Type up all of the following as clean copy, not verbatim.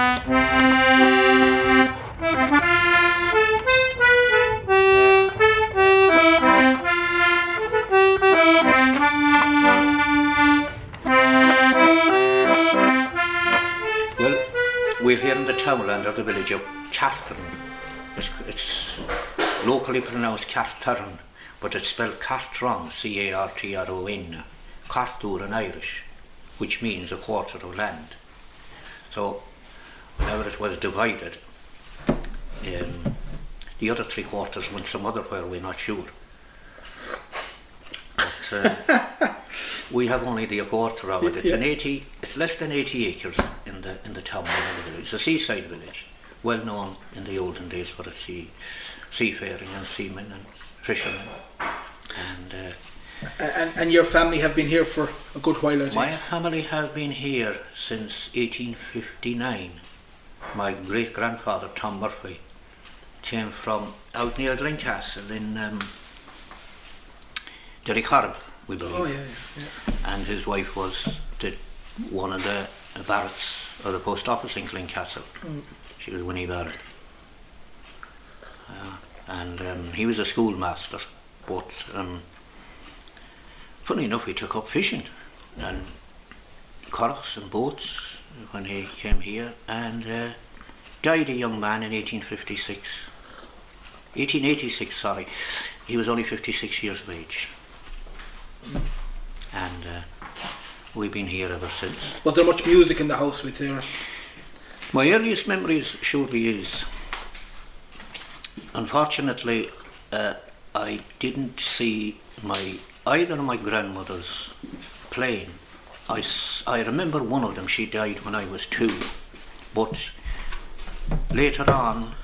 Well, we're here in the townland of the village of Cartern. It's locally pronounced Cartern, but it's spelled Cartron, C-A-R-T-R-O-N, Cartúr in Irish, which means a quarter of land. So, whenever it was divided, the other three quarters went some other where, we're not sure. But we have only the quarter of it. It's less than 80 acres in the town and the village. It's a seaside village, well known in the olden days for its seafaring and seamen and fishermen. And your family have been here for a good while, I think. My family have been here since 1859. My great-grandfather, Tom Murphy, came from out near Glencastle in Derrycorb, we believe. Oh, yeah. And his wife was one of the Barretts of the post office in Glencastle. She was Winnie Barrett. And he was a schoolmaster, but funny enough, he took up fishing and corks and boats when he came here, and died a young man in 1886, sorry. He was only 56 years of age. And we've been here ever since. Was there much music in the house with her? My earliest memories surely is, unfortunately, I didn't see either of my grandmothers playing. I remember one of them, she died when I was 2, but later on,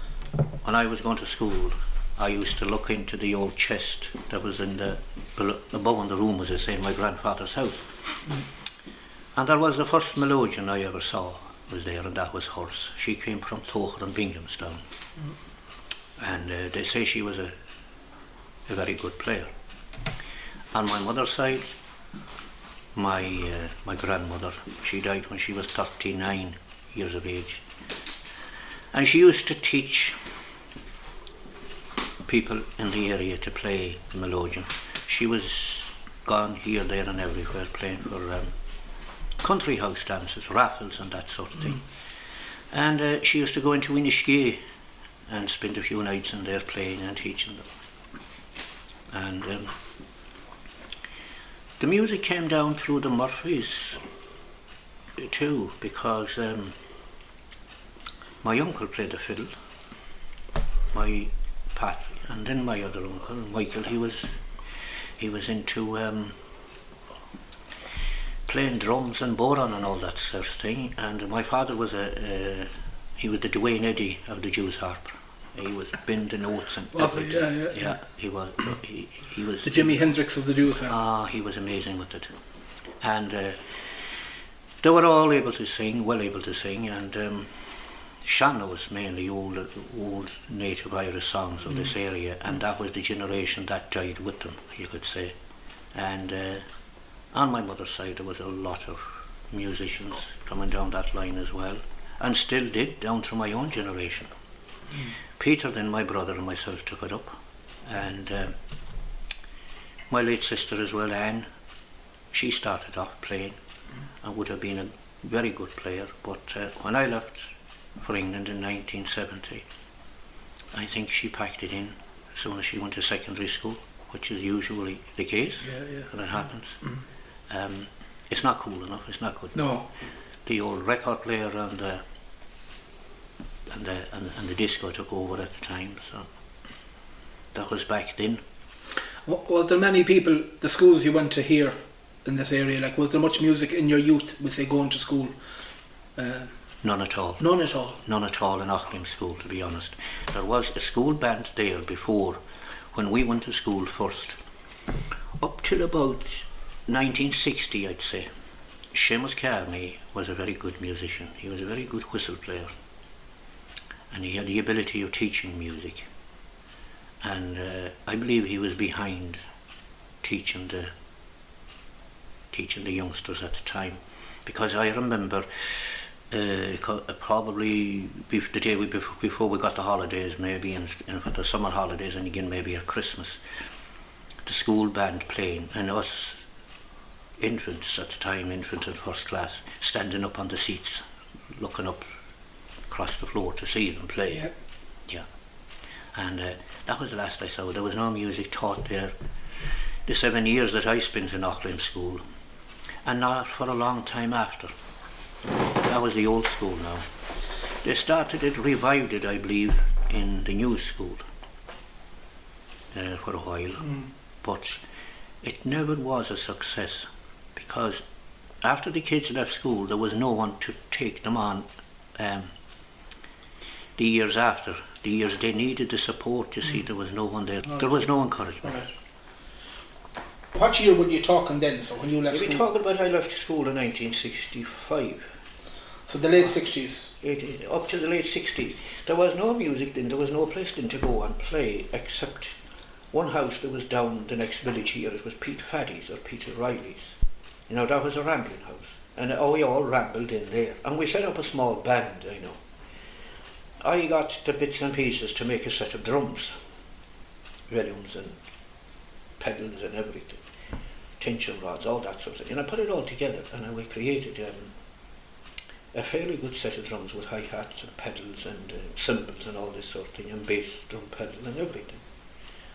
when I was going to school, I used to look into the old chest that was above in the room, as I say, in my grandfather's house. And there was the first melodeon I ever saw was there, and that was hers. She came from Tocher and Binghamstown. And they say she was a very good player. On my mother's side, my grandmother, she died when she was 39 years of age. And she used to teach people in the area to play the melodeon. She was gone here, there and everywhere playing for country house dances, raffles and that sort of thing. And she used to go into Inishgay and spend a few nights in there playing and teaching them. And the music came down through the Murphys too, because my uncle played the fiddle, my Pat, and then my other uncle, Michael, he was into playing drums and bodhrán and all that sort of thing. And my father was he was the Dwayne Eddy of the Jews harp. He was bending notes and everything. Yeah, he was. He was the Jimi Hendrix of the Jews harp. He was amazing with it. And they were all able to sing, well able to sing, and Shanna was mainly old native Irish songs of this area, and that was the generation that died with them, you could say. And on my mother's side there was a lot of musicians coming down that line as well, and still did, down through my own generation. Peter, then my brother and myself took it up, and my late sister as well, Anne, she started off playing and would have been a very good player, but when I left for England in 1970, I think she packed it in as soon as she went to secondary school, which is usually the case when it happens. It's not cool enough, it's not good. No. The old record player and the disco took over at the time, so that was back then. Was there many people, the schools you went to here in this area, like was there much music in your youth, with say going to school? None at all. None at all? None at all in Auckland School, to be honest. There was a school band there before, when we went to school first. Up till about 1960, I'd say. Seamus Carney was a very good musician. He was a very good whistle player. And he had the ability of teaching music. And I believe he was behind teaching the youngsters at the time. Because I remember Probably the day before we got the holidays, maybe, and the summer holidays, and again maybe at Christmas. The school band playing, and us infants at the time, infants in first class, standing up on the seats, looking up across the floor to see them play. Yeah. Yeah. And that was the last I saw. There was no music taught there. The 7 years that I spent in Auckland school, and not for a long time after. That was the old school now. They started it, revived it, I believe, in the new school for a while. But it never was a success, because after the kids left school, there was no one to take them on the years after. The years they needed the support, you see, there was no one there. There was no encouragement. Right. What year were you talking then, so when you left school? We're talking about I left school in 1965. So the late 60s? Up to the late 60s. There was no music then, there was no place then to go and play, except one house that was down the next village here. It was Pete Faddy's or Peter Riley's. You know, that was a rambling house. And we all rambled in there. And we set up a small band, I know. I got the bits and pieces to make a set of drums. Volumes and pedals and everything. Tension rods, all that sort of thing. And I put it all together, and we created a fairly good set of drums with hi-hats and pedals and cymbals and all this sort of thing, and bass drum pedal and everything.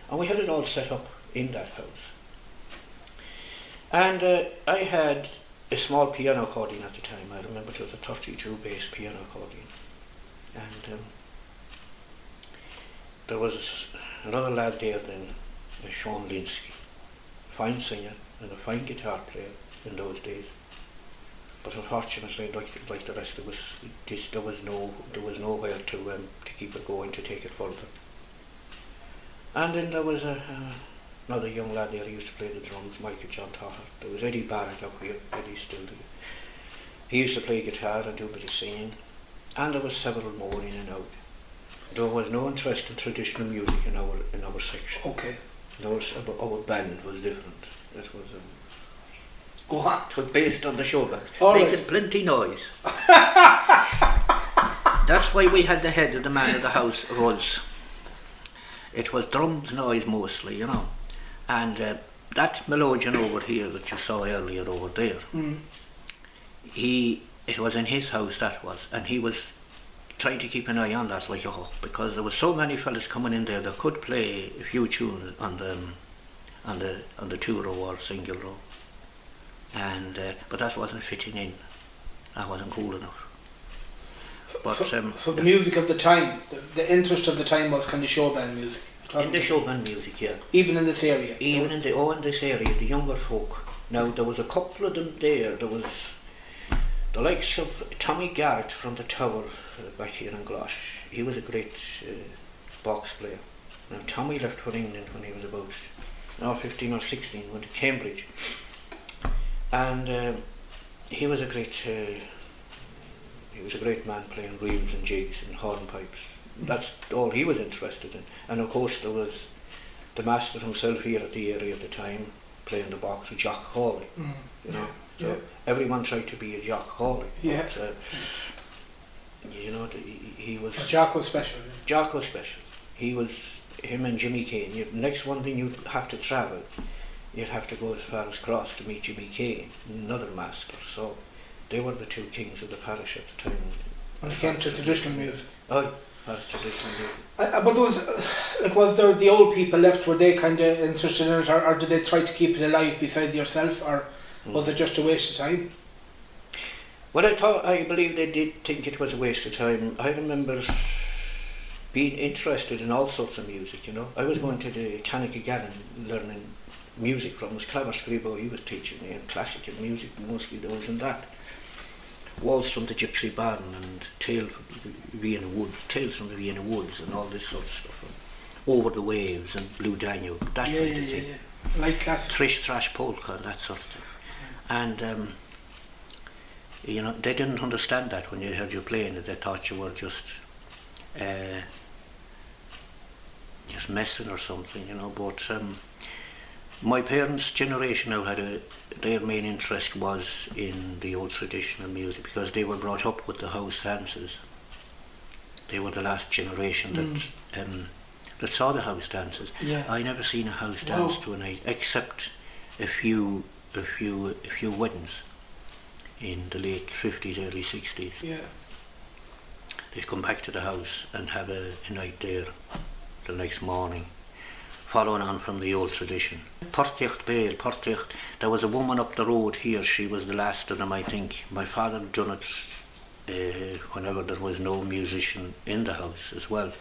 And we had it all set up in that house. And I had a small piano accordion at the time. I remember it was a 32 bass piano accordion. And there was another lad there then, Sean Linsky, fine singer and a fine guitar player in those days. But unfortunately, like the rest of us, there was nowhere to keep it going, to take it further. And then there was another young lad there who used to play the drums, Michael John Toher. There was Eddie Barrett up here, Eddie still did. He used to play guitar and do a bit of singing. And there was several more in and out. There was no interest in traditional music in our section. Okay. Our band was different. It was Go on. It was based on the show band, Right. making plenty noise. That's why we had the head of the man of the house, Ruds. It was drums noise mostly, you know. And that melodeon over here that you saw earlier over there, it was in his house, that was, and he was trying to keep an eye on that like a hawk, because there were so many fellas coming in there that could play a few tunes on the 2 row or single row, and but that wasn't fitting in. That wasn't cool enough. But so the music of the time, the interest of the time was kind of show band music. In the show band music, yeah. Even in this area. Even in this area, the younger folk. Now there was a couple of them there. There was the likes of Tommy Garrett from the Tower back here in Glosh. He was a great box player. Now Tommy left for England when he was about 15 or 16, went to Cambridge, and he was a great man playing reels and jigs and hornpipes. That's all he was interested in. And of course there was the master himself here at the area at the time playing the box with Jock Hawley. You know. So everyone tried to be a Jock Hawley. Yeah. But, you know, he was... Jock was special. Yeah. Jock was special. Him and Jimmy Kane. Next one thing you'd have to travel, you'd have to go as far as Cross to meet Jimmy Kane, another master. So they were the two kings of the parish at the time. When it came to traditional music. Oh, traditional music. But was there the old people left? Were they kind of interested in it, or did they try to keep it alive beside yourself, or was it just a waste of time? Well, I believe they did think it was a waste of time. I remember being interested in all sorts of music, you know. I was going to the Tannicagallen learning music from his clever scribo. He was teaching me, and classical music mostly there was in that. Waltz from the Gypsy Barn and Tales from the Vienna Woods and all this sort of stuff. Over the Waves and Blue Danube, that kind of thing. Yeah. Like classic. Trish Thrash Polka and that sort of thing. And you know, they didn't understand that when they heard you playing it. They thought you were just messing or something, you know. But My parents' generation now their main interest was in the old traditional music because they were brought up with the house dances. They were the last generation that saw the house dances. Yeah. I never seen a house dance to a night except a few weddings in the late 50s, early 60s. Yeah. They'd come back to the house and have a night there the next morning, following on from the old tradition. Portiocht Bale, Portiocht, there was a woman up the road here, she was the last of them, I think. My father had done it whenever there was no musician in the house as well.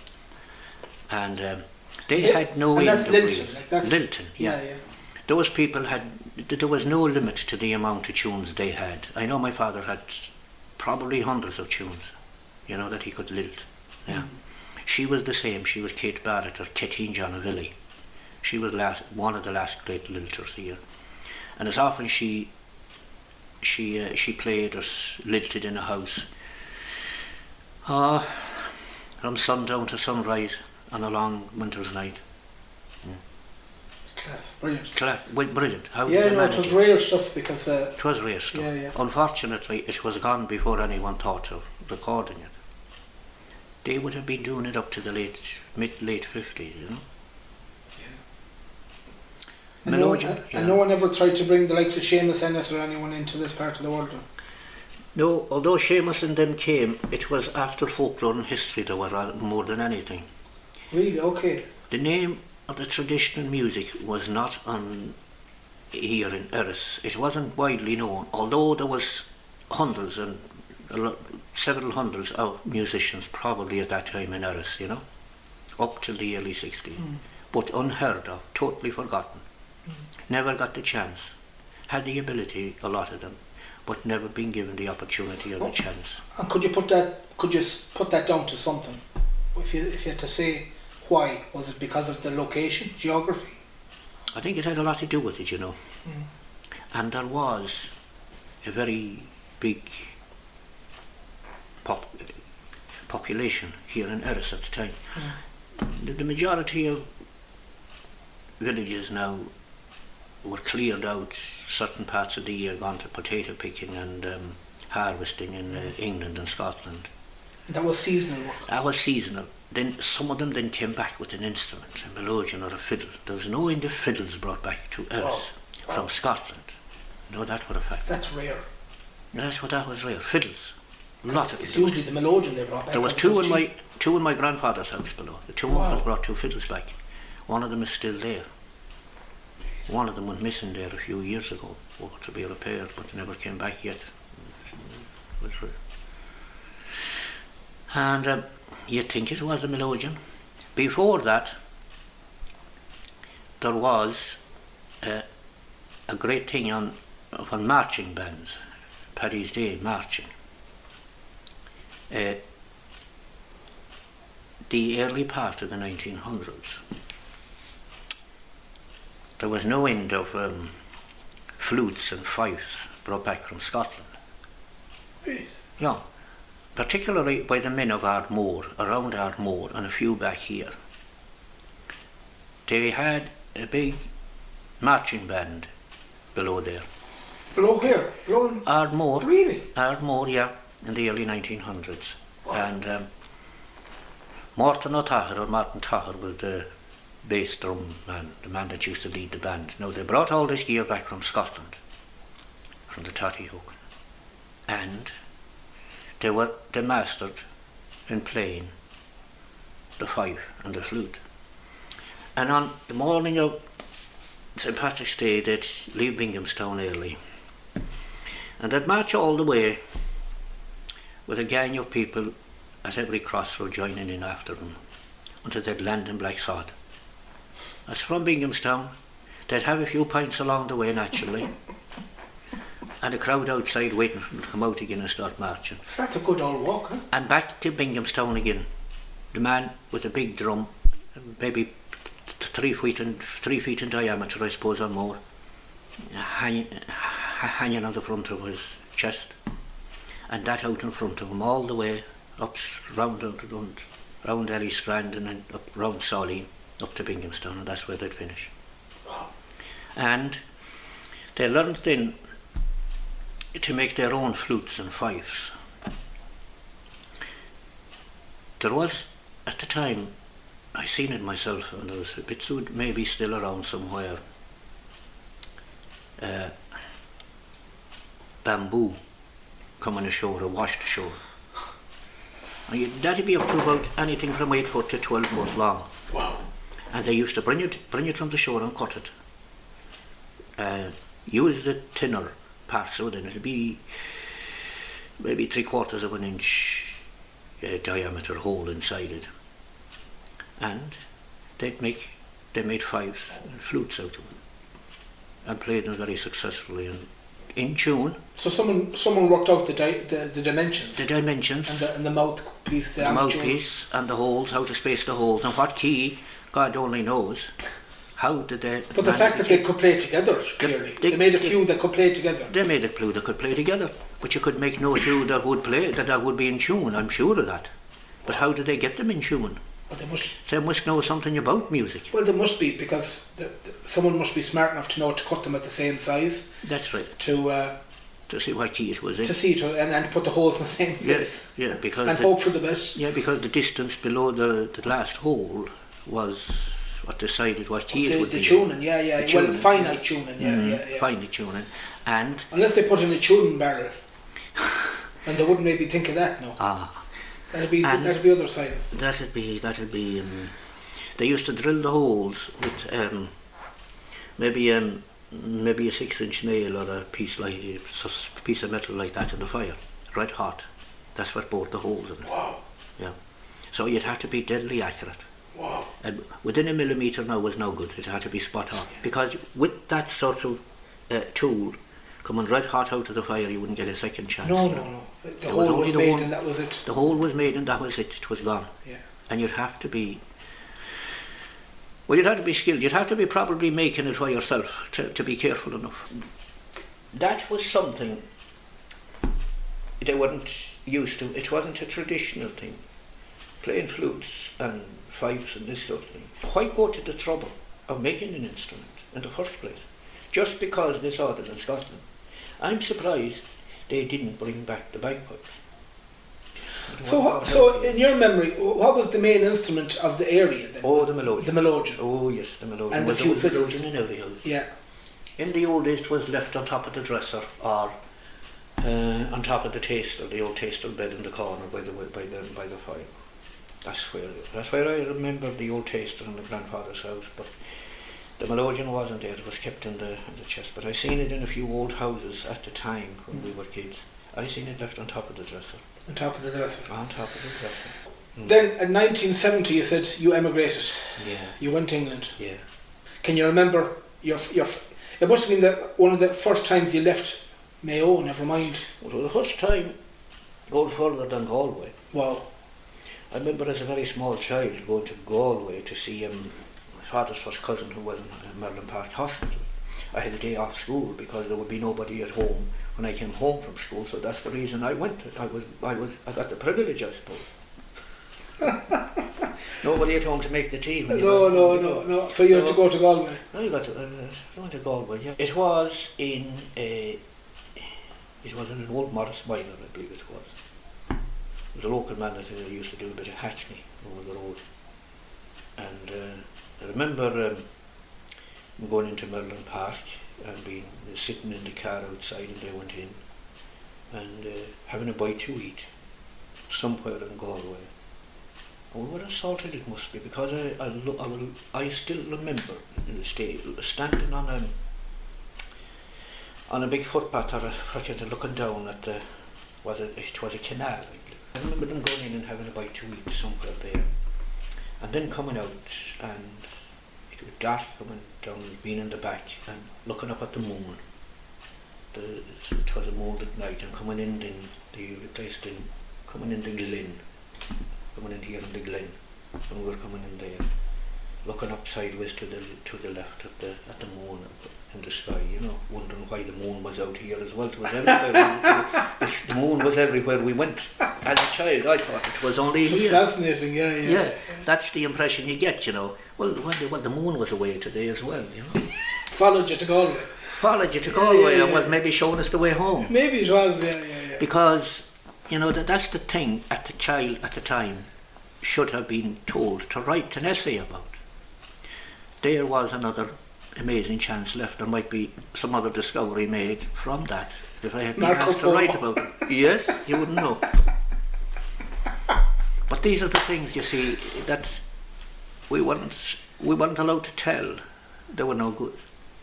And they had no and end that's of Lilton, like that's Lilton, yeah. Those people there was no limit to the amount of tunes they had. I know my father had probably hundreds of tunes, you know, that he could lilt. Yeah. She was the same, she was Kate Barrett or Keteen Jonavilli. She was one of the last great lilters here. And as often she played or lilted in a house from sundown to sunrise on a long winter's night. Class, brilliant. Brilliant. How Yeah, no, it was rare stuff because... it was rare stuff. Yeah. Unfortunately, it was gone before anyone thought of recording it. They would have been doing it up to the late 50s, you know. Yeah. And no one ever tried to bring the likes of Seamus Ennis or anyone into this part of the world? No, although Seamus and them came, it was after folklore and history they were more than anything. Really? Okay. The name of the traditional music was not on here in Erris. It wasn't widely known, although there was hundreds and several hundreds of musicians probably at that time in Erris, you know, up till the early 60s. But unheard of, totally forgotten. Never got the chance. Had the ability, a lot of them, but never been given the opportunity or the chance. And could you put that down to something? If you had to say why, was it because of the location, geography? I think it had a lot to do with it, you know. And there was a very big population here in Erris at the time. The majority of villages now were cleared out, certain parts of the year gone to potato picking and harvesting in England and Scotland. That was seasonal work? That was seasonal. Then some of them then came back with an instrument, a melodeon or a fiddle. There was no end of fiddles brought back to Erris from Scotland. No, that for a fact. That's rare. That was rare. Fiddles. It's usually the melodeon they brought back. There was two in my grandfather's house below. The two uncles brought two fiddles back. One of them is still there. One of them went missing there a few years ago, to be repaired, but never came back yet. And you'd think it was a melodeon. Before that, there was a great thing on marching bands, Paddy's Day marching. The early part of the 1900s. There was no end of flutes and fifes brought back from Scotland. Yes. Yeah, particularly by the men of Ardmore, around Ardmore, and a few back here. They had a big marching band below there. Below here? Below in Ardmore. Really? Ardmore, yeah, in the early 1900s. Wow. And Martin Tahir was the bass drum man, the man that used to lead the band. Now they brought all this gear back from Scotland, from the Totty Hook, and they mastered in playing the fife and the flute. And on the morning of St. Patrick's Day, they'd leave Binghamstown early, and they'd march all the way with a gang of people at every crossroad joining in after them until they'd land in Blacksod. That's from Binghamstown. They'd have a few pints along the way naturally, and a crowd outside waiting for them to come out again and start marching. So that's a good old walk, huh? And back to Binghamstown again. The man with a big drum, maybe 3 feet in diameter, I suppose, or more, hanging on the front of his chest, and that out in front of him all the way up round Ellie Strand and then up round Solly up to Binghamstown, and that's where they'd finish. Wow. And they learned then to make their own flutes and fifes. There was, at the time, I seen it myself, and there was a bit maybe still around somewhere, bamboo coming ashore or washed ashore. And that'd be up to about anything from 8 foot to 12 foot long. Wow. And they used to bring it from the shore and cut it. Use the thinner part, so then it'd be maybe 3/4 of an inch diameter hole inside it. And they made fifes and flutes out of it, and played them very successfully and in tune. So someone worked out the dimensions. The dimensions. And the mouthpiece. The mouthpiece and the holes, how to space the holes, and what key, God only knows. How did they... But the fact that they could play together, clearly. They made a few that could play together. They made a few that could play together. But you could make no two that would play, that would be in tune, I'm sure of that. But how did they get them in tune? Well, they must know something about music. Well, there must be, because someone must be smart enough to know to cut them at the same size. That's right. To see what key it was in. To see it, and put the holes in the same place. Yeah, because... And hope for the best. Yeah, because the distance below the last hole was what decided what key it would be. The tuning, yeah. Well, finite tuning, yeah. Finite tuning. And... Unless they put in a tuning barrel. And they wouldn't maybe think of that, no. That'd be other science. That'd be. They used to drill the holes with maybe a 6-inch nail or a piece of metal like that in the fire, red hot. That's what bored the holes in it. Wow. Yeah. So you'd have to be deadly accurate. Wow. And within a millimetre now was no good. It had to be spot on, because with that sort of tool coming red hot out of the fire, you wouldn't get a second chance. No. The hole was made and that was it. The hole was made and that was it. It was gone. Yeah. And you'd have to be... Well, you'd have to be skilled. You'd have to be probably making it for yourself to be careful enough. That was something they weren't used to. It wasn't a traditional thing. Playing flutes and fifes and this sort of thing. Why go to the trouble of making an instrument in the first place? Just because they saw them in Scotland. I'm surprised they didn't bring back the bagpipes. So in your memory, what was the main instrument of the area then? Oh, the melodeon. The melodeon. Oh yes, the melodeon. And the few fiddles. In every house. Yeah. In the old days it was left on top of the dresser or on top of the taster, the old taster bed in the corner by the fire. That's where I remember the old taster in the grandfather's house, but the melodeon wasn't there. It was kept in the chest. But I seen it in a few old houses at the time when we were kids. I seen it left on top of the dresser. On top of the dresser. On top of the dresser. Then in 1970 you said you emigrated. Yeah. You went to England. Yeah. Can you remember your it must have been one of the first times you left Mayo, never mind. It was the first time going further than Galway. Wow. I remember as a very small child going to Galway to see my father's first cousin who was in Merlin Park Hospital. I had a day off school because there would be nobody at home when I came home from school, so that's the reason I went. I got the privilege, I suppose. Nobody at home to make the tea. No. So you had to go to Galway? I went to Galway, yeah. It was in an old Morris minor, I believe it was. It was a local man that used to do a bit of hackney over the road. And I remember going into Merlin Park and being sitting in the car outside, and they went in and having a bite to eat somewhere in Galway. Oh, what a salted it must be, because I still remember standing on a big footpath or looking down at it was a canal. I remember them going in and having a bite to eat somewhere there, and then coming out, and it was dark coming down, being in the back and looking up at the moon. It was a moonlit night, and coming in the glen. Coming in here in the glen, and we were coming in there, looking up sideways to the left at the moon in the sky, wondering why the moon was out here as well. It was everywhere. The moon was everywhere we went. As a child, I thought it was only here. It's fascinating, yeah. That's the impression you get, Well, the moon was away today as well, Followed you to Galway. Followed you to Galway and was maybe showing us the way home. Maybe it was, yeah. Because, you know, that's the thing at the child at the time should have been told to write an essay about. There was another amazing chance left. There might be some other discovery made from that. If I had been asked to write about it. Yes, you wouldn't know. But these are the things, you see, that we weren't allowed to tell. They were no good.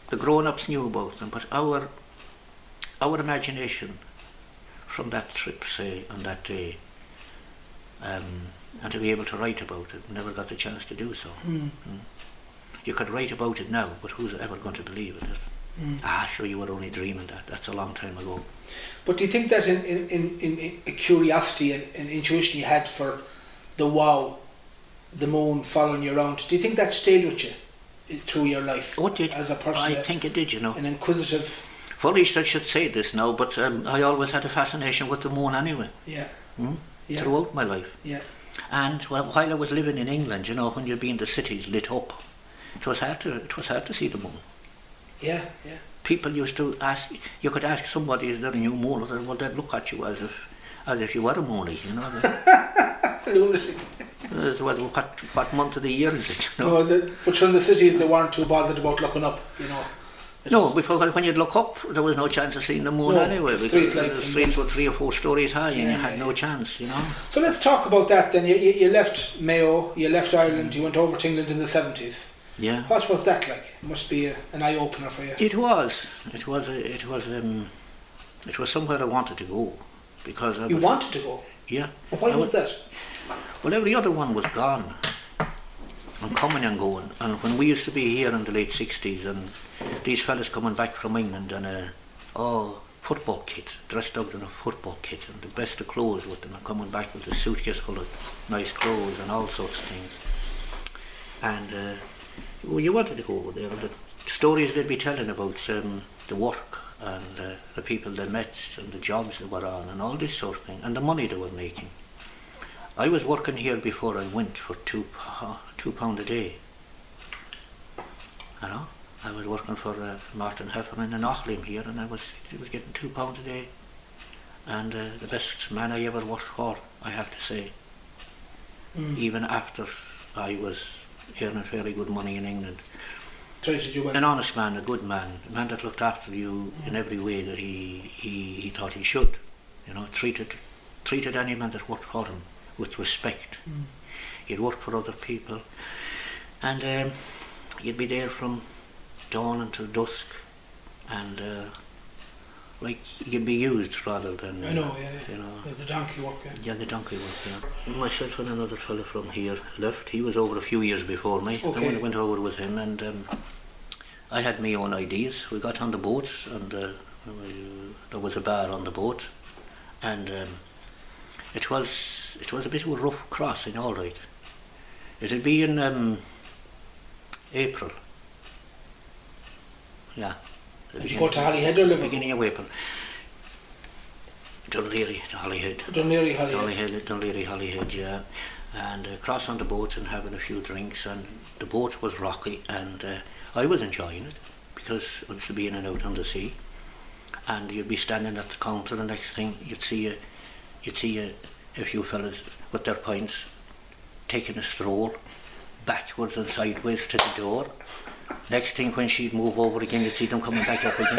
The grown-ups knew about them, but our imagination from that trip, say, on that day, and to be able to write about it, never got the chance to do so. You could write about it now, but who's ever going to believe it? Sure, you were only dreaming that. That's a long time ago. But do you think that in curiosity and intuition you had for the wow, the moon following you around, do you think that stayed with you through your life? Oh, it did. As a person? I think it did, you know. An inquisitive... Funny I should say this now, but I always had a fascination with the moon anyway. Yeah. Throughout my life. Yeah. And while I was living in England, you know, when you'd be in the cities lit up, it was hard to see the moon. Yeah. People used to ask, you could ask somebody, is there a new moon? Well, they'd look at you as if you were a moony, you know. Lunatic. What month of the year is it? You know? No, but from the cities they weren't too bothered about looking up, you know. Before when you'd look up, there was no chance of seeing the moon anyway. Because the streets were 3 or 4 stories high, and you had no chance, you know. So let's talk about that then. You left Mayo, you left Ireland, you went over to England in the 70s. Yeah. What was that like? It must be an eye opener for you. It was somewhere I wanted to go, because you wanted to go. Yeah. Well, why was that? Well, every other one was gone, and coming and going. And when we used to be here in the late 60s, and these fellas coming back from England in a football kit, dressed up in a football kit, and the best of clothes with them, and coming back with a suitcase full of nice clothes and all sorts of things. And you wanted to go over there. The stories they'd be telling about the work and the people they met and the jobs they were on and all this sort of thing, and the money they were making. I was working here before I went for £2 a day. You know, I was working for Martin Heffernan in Auckland here, and I was getting £2 a day, and the best man I ever worked for, I have to say. Even after I was earning fairly good money in England. Treated you well. An honest man, a good man, a man that looked after you in every way that he thought he should. You know, treated any man that worked for him with respect. He'd work for other people, and you'd be there from dawn until dusk, and like you'd be used rather than I know, you know, the donkey work. Yeah, the donkey work. Yeah. Myself and another fellow from here left. He was over a few years before me. Okay. I went over with him, and I had my own ideas. We got on the boat, and there was a bar on the boat, and it was a bit of a rough crossing, all right. It'd be in April. Yeah. Did you go to Holyhead or Liverpool? Beginning of April. Dunleary, Holyhead. Dunleary, Holyhead. Dunleary, Holyhead, yeah. And cross on the boat and having a few drinks, and the boat was rocky, and I was enjoying it because I used to be in and out on the sea. And you'd be standing at the counter, and next thing you'd see a few fellas with their pints taking a stroll backwards and sideways to the door. Next thing, when she'd move over again, you'd see them coming back up again.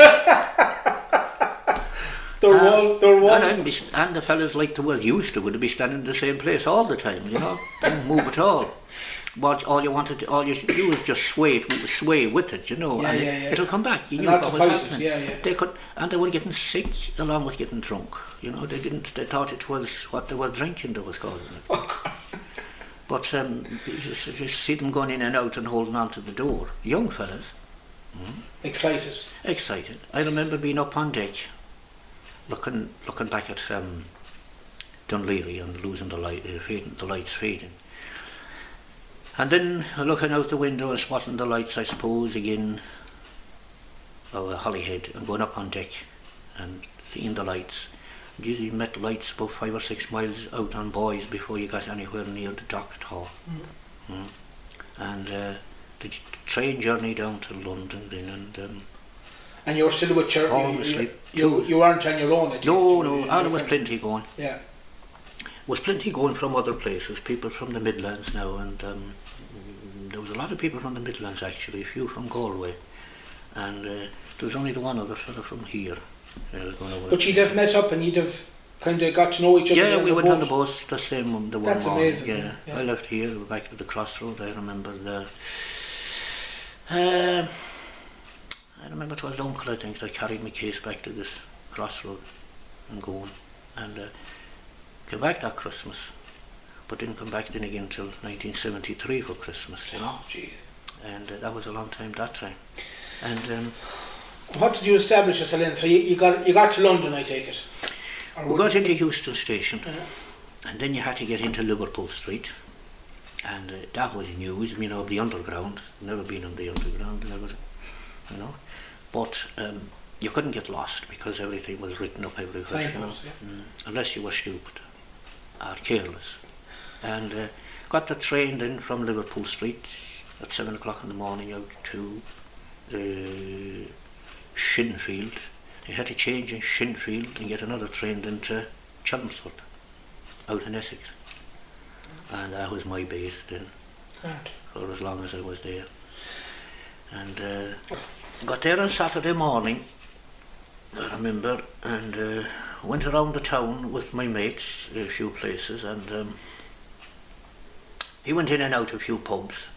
There was. And the fellas like they were used to would be standing in the same place all the time, you know, didn't move at all. But all you should do is just sway with it, you know, and it'll come back. You knew what was happening. They were getting sick along with getting drunk. You know, they thought it was what they were drinking that was causing it. But you just see them going in and out and holding on to the door. Young fellas. Excited. I remember being up on deck, looking back at Dunleary and losing the lights fading. And then looking out the window and spotting the lights, I suppose, again, of Holyhead, and going up on deck and seeing the lights. You met lights about 5 or 6 miles out on buoys before you got anywhere near the dock at all. And the train journey down to London then, and you were still with your... Obviously. You weren't on your own, I think. No, there was plenty going. Yeah. Was plenty going from other places, people from the Midlands now, and there was a lot of people from the Midlands actually, a few from Galway, and there was only the one other fella from here. Going over. But you'd have met up and you'd have kind of got to know each other. Yeah, we went on the bus the same the one That's morning. amazing. Yeah. Yeah. I left here, back to the crossroad. I remember I remember it was the uncle, I think, that carried my case back to this crossroad and going, and came back that Christmas, but didn't come back then again till 1973 for Christmas, you know. Oh, gee. And that was a long time that time. And what did you establish yourself in? So you got to London, I take it? We got into Euston Station, and then you had to get into Liverpool Street, and that was news, you know, the underground. Never been on the underground, never, you know. But you couldn't get lost because everything was written up everywhere, you know, unless you were stupid or careless. And got the train then from Liverpool Street at 7 o'clock in the morning out to Shinfield. You had to change in Shinfield and get another train then to Chelmsford, out in Essex. And that was my base then, for as long as I was there. And got there on Saturday morning, I remember, and went around the town with my mates, a few places, and he went in and out of a few pubs.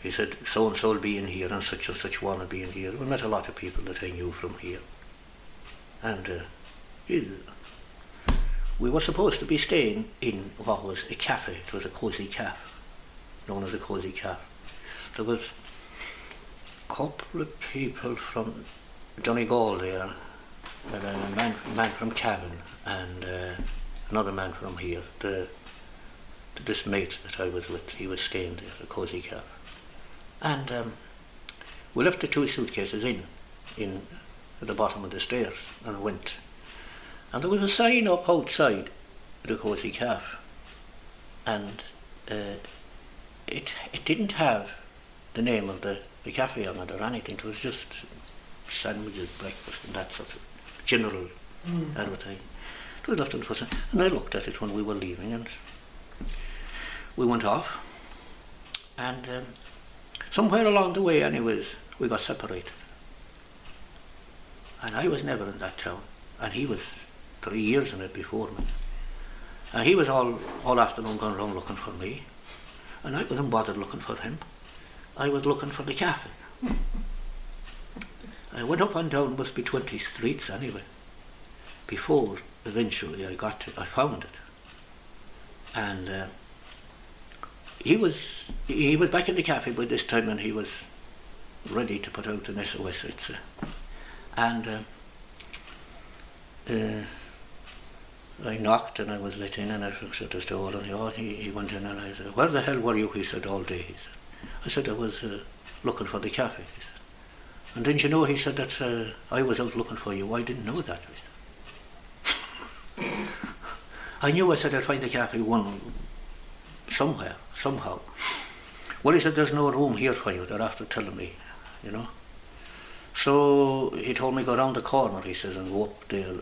He said, so and so will be in here, and such one will be in here. We met a lot of people that I knew from here. And we were supposed to be staying in what was a cafe. It was a cosy cafe, known as a cosy cafe. There was a couple of people from Donegal there, and a man from Cavan, and another man from here. This mate that I was with, he was staying there, the cosy cafe. And we left the 2 suitcases in at the bottom of the stairs and went. And there was a sign up outside the cosy cafe, and it didn't have the name of the cafe on it or anything. It was just sandwiches, breakfast, and that sort of general advertising. It was nothing for it. And I looked at it when we were leaving, and we went off, and somewhere along the way anyways we got separated, and I was never in that town, and he was 3 years in it before me, and he was all afternoon going around looking for me, and I wasn't bothered looking for him. I was looking for the cafe. I went up and down, must be 20 streets anyway, before eventually I found it. And he was back in the cafe by this time, and he was ready to put out an SOS, I'd say. And I knocked, and I was let in, and I looked at the door, and he went in, and I said, where the hell were you? He said, all day. He said. I said, I was looking for the cafe. He said. And didn't you know, he said, that I was out looking for you? I didn't know that. I knew, I said, I'd find the cafe somewhere, somehow. Well, he said, there's no room here for you. They're after telling me, you know. So he told me, go around the corner, he says, and go up there.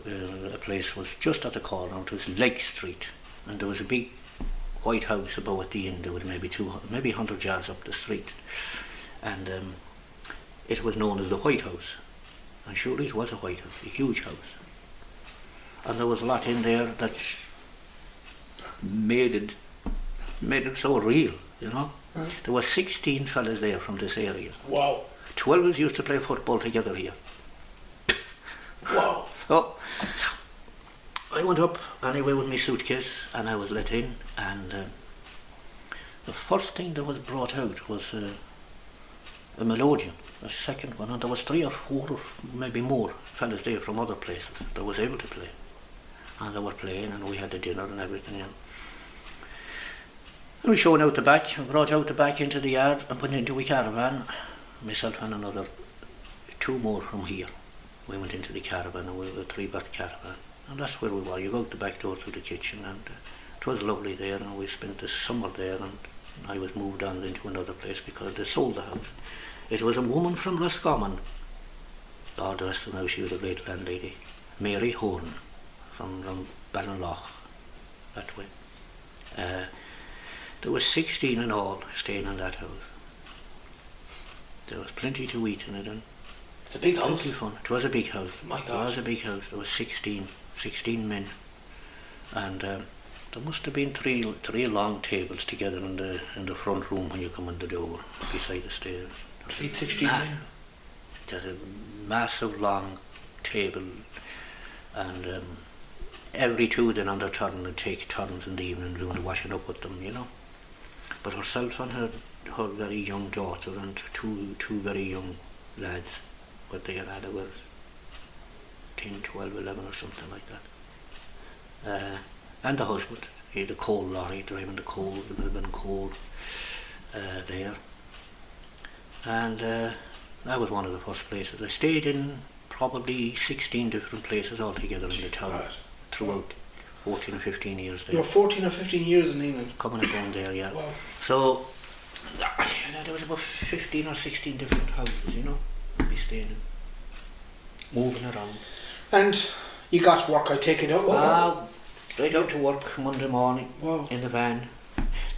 A place was just at the corner. It was Lake Street, and there was a big white house above at the end. There was maybe 100 yards up the street, and it was known as the White House. And surely it was a white house, a huge house. And there was a lot in there that made it so real, you know. Right. There were 16 fellas there from this area. Wow. 12 of us used to play football together here. Wow. So I went up anyway with my suitcase, and I was let in, and the first thing that was brought out was a melodeon, a second one, and there was 3 or 4 or maybe more fellas there from other places that was able to play, and they were playing, and we had the dinner and everything. And we showed out the back, brought out the back into the yard and put into a caravan. Myself and another 2 more from here. We went into the caravan, and we were a 3-bed caravan, and that's where we were. You go out the back door through the kitchen, and it was lovely there, and we spent the summer there, and I was moved on into another place because they sold the house. It was a woman from Roscommon. God rest her now, she was a great landlady. Mary Horn from Ballinlough, that way. There was 16 in all staying in that house. There was plenty to eat in it, and It's a big house. plenty fun. It was a big house. My It God. was a big house. There was 16 men, and there must have been three long tables together in the front room when you come in the door, beside the stairs. To feed 16 men. There's a massive long table, and every two then on their turn would take turns in the evening doing the washing up with them, you know. But herself and her very young daughter and two very young lads, what they had about 10, 12, 11 or something like that. And the husband, he had a coal lorry driving the coal, there would have been coal there. And that was one of the first places. I stayed in probably 16 different places altogether in the town Right. throughout 14 or 15 years there. You're 14 or 15 years in England. Coming and going there, yeah. Wow. So there was about 15 or 16 different houses, you know, we'd be staying in, moving around. And you got work, I take it out. Straight out to work Monday morning. Wow. In the van.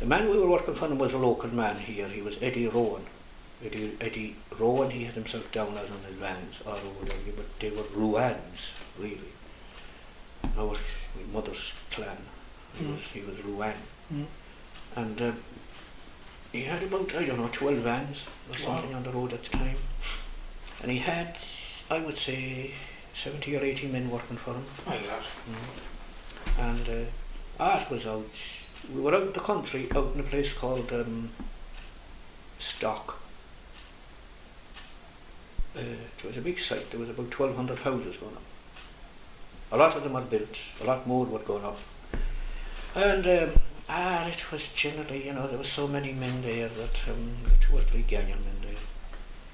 The man we were working for was a local man here. He was Eddie Rowan. Eddie Rowan, he had himself down as an advance or whatever, but they were Ruans, really. Our mother's clan. He was Ruan. And he had about, 12 vans or something on the road at the time. And he had, I would say, 70 or 80 men working for him. My God. And Art was out. We were out in the country, out in a place called Stock. It was a big site. There was about 1,200 houses going up. A lot of them were built. A lot more were going up. And it was generally, there were so many men there that there were 2 or 3 Ghanaian men there.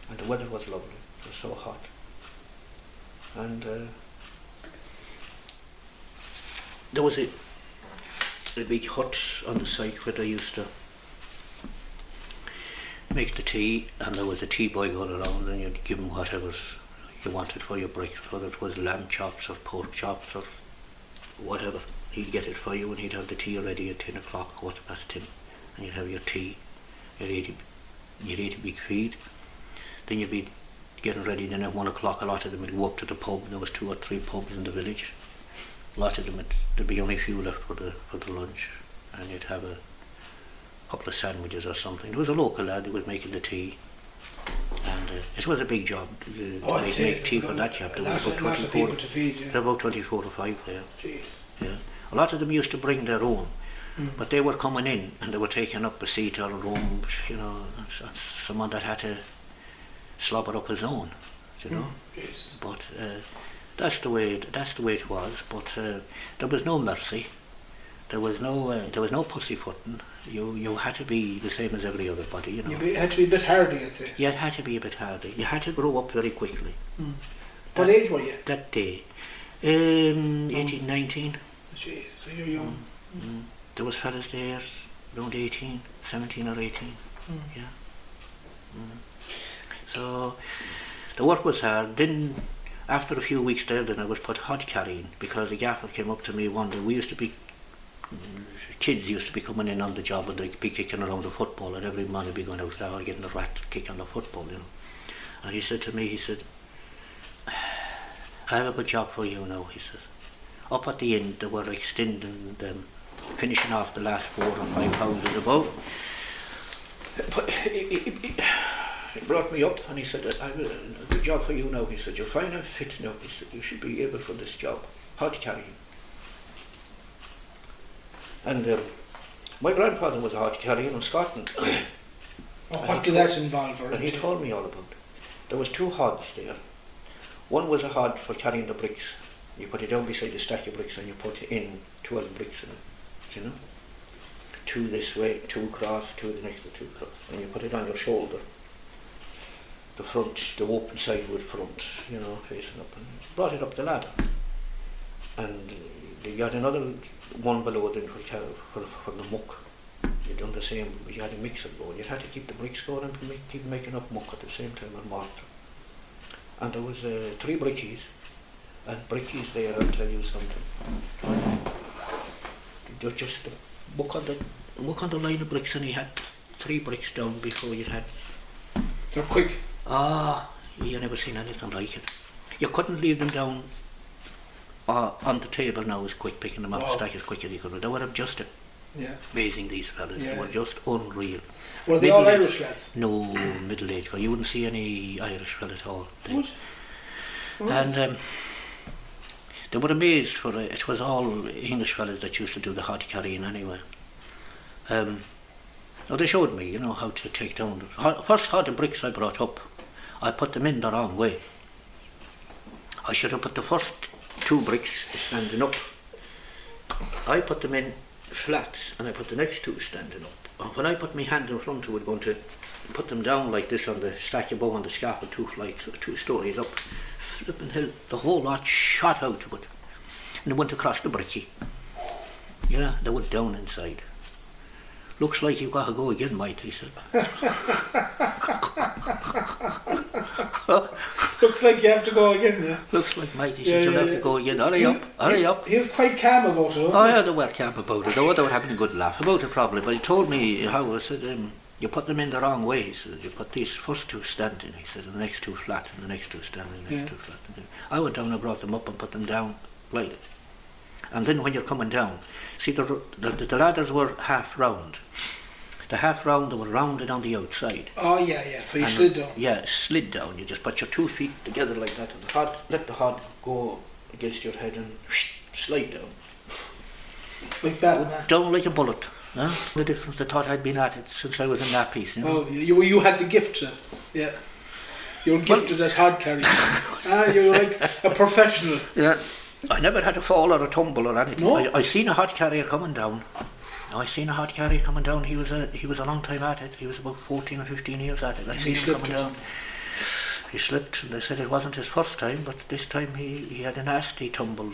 And the weather was lovely. It was so hot. And there was a big hut on the site where they used to make the tea, and there was a tea boy going around, and you'd give him whatever you wanted for your breakfast, whether it was lamb chops or pork chops or whatever. He'd get it for you, and he'd have the tea ready at 10 o'clock, 10:15, and you'd have your tea. You'd eat a big feed. Then you'd be getting ready. Then at 1 o'clock, a lot of them would go up to the pub. There was 2 or 3 pubs in the village. A lot of them, there'd be only a few left for the lunch, and you'd have a couple of sandwiches or something. There was a local lad who was making the tea, and it was a big job. I'd make tea for that job. There was about 24 people to feed, there were about 24 or 5 there. Jeez. Yeah, a lot of them used to bring their own, but they were coming in and they were taking up a seat or a room, and someone that had to slobber up his own, But that's the way it was. But there was no mercy. There was no pussyfooting. You had to be the same as every other body, You had to be a bit hardy, I'd say. You had to be a bit hardy. You had to grow up very quickly. What age were you? That day, 18, 19. Jeez, so you're young. There was fellas there around 18, 17 or 18. Yeah. So the work was hard. Then after a few weeks there, then I was put hod carrying because the gaffer came up to me one day. Kids used to be coming in on the job and they'd be kicking around the football, and every man would be going out there getting a rat kick on the football, And he said to me, I have a good job for you now, he says. Up at the end, they were extending them, finishing off the last 4 or 5 houses above. But he brought me up and he said, I have a good job for you now. He said, you're fine and fit now. He said, you should be able for this job. Hod carrying. And my grandfather was a hod carrier in Scotland. What did that involve? And he told me all about it. There was 2 hods there. One was a hod for carrying the bricks. You put it down beside the stack of bricks and you put in 12 bricks in it, 2 this way, 2 across, 2 the next, 2 across. And you put it on your shoulder. The front, the open side wood front, facing up, and brought it up the ladder. And they got another one below then for the muck. you done the same, you had a mixer going. You had to keep the bricks going and keep making up muck at the same time with mortar. And there was 3 brickies, and brickies there, I'll tell you something. There was just a muck on the line of bricks, and he had 3 bricks down before you had. They're quick. You never seen anything like it. You couldn't leave them down on the table now as quick, picking them up, stack as quick as you could. They were just amazing, these fellas. They were just unreal. Were they all Irish lads? No, middle-aged. You wouldn't see any Irish fella at all. Good. And they were amazed, for it was all English fellas that used to do the hod carrying anyway. Now they showed me, how to take down first hod the bricks I brought up. I put them in the wrong way. I should have put the first 2 bricks standing up. I put them in flat, and I put the next 2 standing up. And when I put my hand in front of it, going to put them down like this on the stack above on the scaffold, 2 flights, 2 stories up, flipping hill, the whole lot shot out of it. And they went across the brickie. They went down inside. Looks like you've got to go again, mate, he said. Looks like you have to go again, yeah. Looks like, mate, he said, you'll have to go again. Hurry up. He was quite calm about it, wasn't he? Yeah, they were calm about it. They were having a good laugh about it probably, but he told me how, I said, you put them in the wrong way. He said, you put these first 2 standing, he said, and the next 2 flat, and the next 2 standing, and the next 2 flat. I went down and brought them up and put them down like it. And then when you're coming down, see the ladders were half round. The half round, they were rounded on the outside. Oh yeah, so you slid down. Yeah, slid down. You just put your 2 feet together like that, and let the hod go against your head and slide down. Like Batman. Down like a bullet. The difference, I thought I'd been at it since I was in nappies. Oh, you had the gift, sir. Yeah. You were gifted at hard carrying. You were like a professional. Yeah. I never had a fall or a tumble or anything. No? I seen a hod carrier coming down. He was a long time at it. He was about 14 or 15 years at it. I seen him coming down. He slipped, and they said it wasn't his first time, but this time he had a nasty tumble,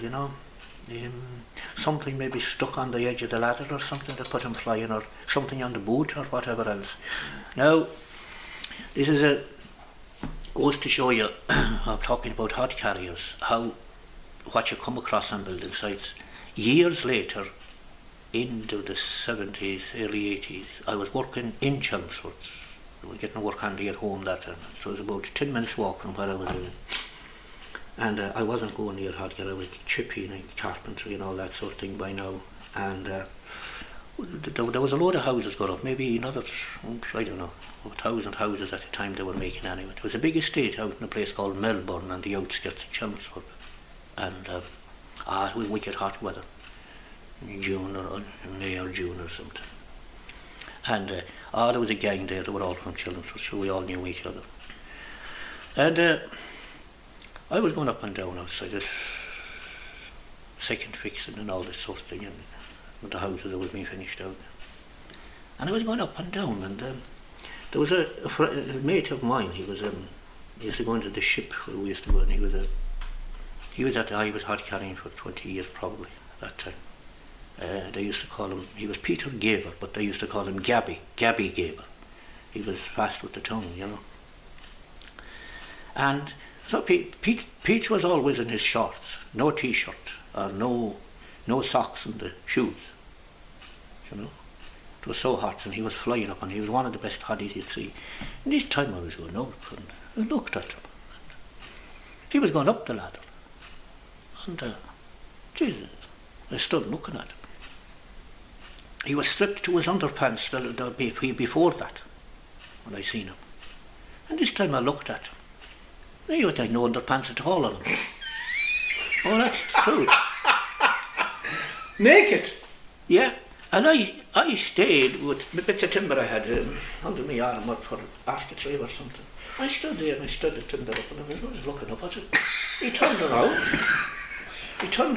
something maybe stuck on the edge of the ladder or something that put him flying, or something on the boot or whatever else. Now, this goes to show you, I'm talking about hod carriers, what you come across on building sites. Years later, into the 70s, early 80s, I was working in Chelmsford. I was getting work handy at home that time. So it was about 10 minutes walk from where I was living. And I wasn't going near hod carrier, I was chipping and carpentry and all that sort of thing by now. And there was a load of houses going up, maybe another, I don't know, 1,000 houses at the time they were making anyway. It was a big estate out in a place called Melbourne on the outskirts of Chelmsford. And it was wicked hot weather. June or May or June or something. And there was a gang there, they were all from Chelmsford, so we all knew each other. And I was going up and down outside this second fixing and all this sort of thing, and with the houses that was being finished out. And I was going up and down, and there was a mate of mine, he used to go into the ship where we used to go, and he was hod carrying for 20 years probably at that time. They used to call him, he was Peter Gaber, but they used to call him Gabby Gaber. He was fast with the tongue, And so Pete was always in his shorts, no t-shirt, or no socks in the shoes, It was so hot, and he was flying up, and he was one of the best hoddies you'd see. And this time I was going up, and I looked at him. He was going up the ladder. And, Jesus, I stood looking at him. He was stripped to his underpants before that, when I seen him. And this time I looked at him. He had no underpants at all on him. Oh, that's true. Naked? Yeah, and I stayed with bits of timber I had under my arm up for after 3 or something. I stood there and I stood the timber up, and I was looking up at it. He turned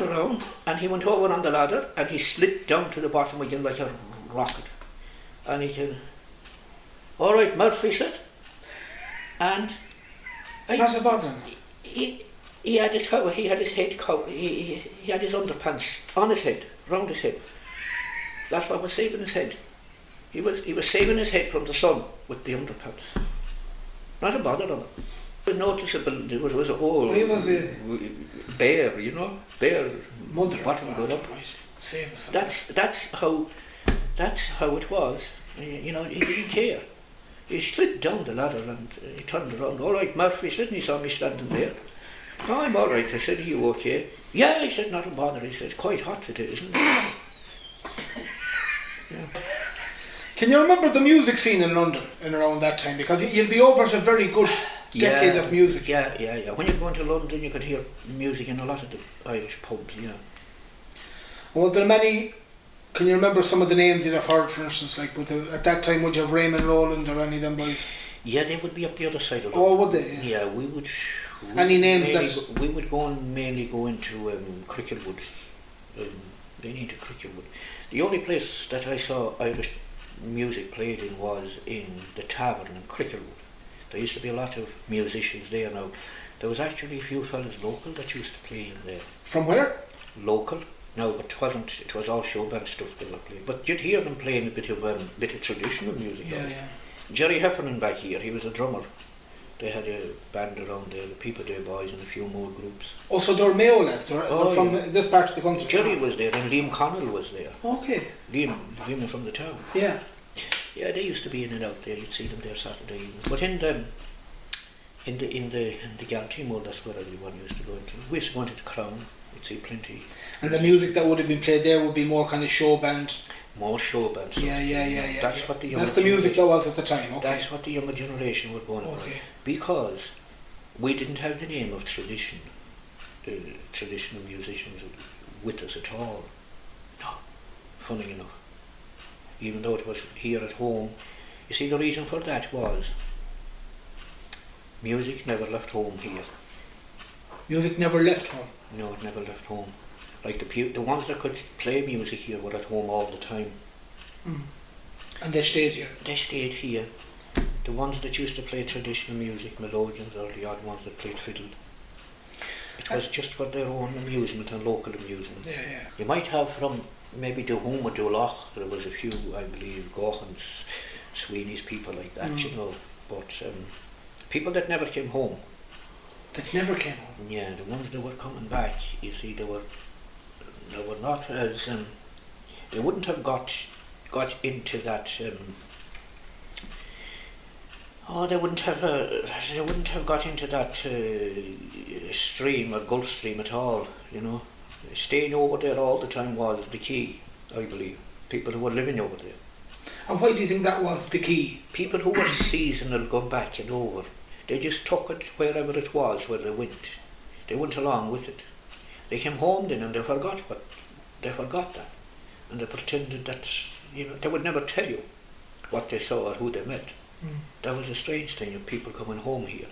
around and he went over on the ladder and he slid down to the bottom again like a rocket. And he said, "All right, Murphy," he said. And What's it bothering? He had his head covered, he had his underpants on his head, round his head. That's what was saving his head. He was saving his head from the sun with the underpants. Not a bother on it. It was noticeable. There was a whole bear, you know, bear. Mother bottom of going God, up. right. Save us. That's how it was. You know, he didn't care. He slid down the ladder and he turned around. All right, Murphy said, and he saw me standing there. No, I'm all right. I said, are you okay? Yeah, I said, not a bother. He said, it's quite hot today, isn't it? Yeah. Can you remember the music scene in London in around that time? Because you'll be over at a very good decade of music. Yeah. When you go into London, you could hear music in a lot of the Irish pubs, yeah. Was there many, can you remember some of the names you'd have heard, for instance, like at that time, would you have Raymond Rowland or any of them boys? Yeah, they would be up the other side of London. Oh, would they? Yeah, we would... Any names we would mainly go into Cricklewood. Mainly into Cricklewood. The only place that I saw Irish music played in was in the Tavern in Cricklewood. There used to be a lot of musicians there now. There was actually a few fellas local that used to play in there. From where? Local. No, but it was all show band stuff they were playing. But you'd hear them playing a bit of traditional music. Yeah. Jerry Heffernan back here, he was a drummer. They had a band around there, the People Day Boys and a few more groups. Oh, so they're Mayo lads, they're from this part of the country? Jerry was there and Liam Connell was there. Okay. Liam was from the town. Yeah. Yeah, they used to be in and out there, you'd see them there Saturday evenings. But in the Galtee Mall, that's where everyone used to go into. We used to go into the Crown, we'd see plenty. And the music that would have been played there would be more kind of show band? More show bands. Yeah. That's what the younger That's the music that was at the time, okay. That's what the younger generation were going on. Because we didn't have the name of traditional musicians with us at all. No, funny enough. Even though it was here at home. You see, the reason for that was music never left home here. Music never left home? No, it never left home. Like the ones that could play music here were at home all the time. And they stayed here? They stayed here. The ones that used to play traditional music, melodians, or the odd ones that played fiddle. It was just for their own amusement and local amusement. Yeah. You might have from maybe Dohum or Doloch, there was a few, I believe, Gohans, Sweeney's, people like that, you know. But people that never came home. That never came home? Yeah, the ones that were coming back, you see, they were not as they wouldn't have got into that they wouldn't have got into that stream or Gulf Stream at all, you know. Staying over there all the time was the key, I believe. People who were living over there. And why do you think that was the key? People who were seasonal going back and over, they just took it wherever it was where they went. They went along with it. They came home then and they forgot that, and they pretended that, you know, they would never tell you what they saw or who they met. That was a strange thing of people coming home here,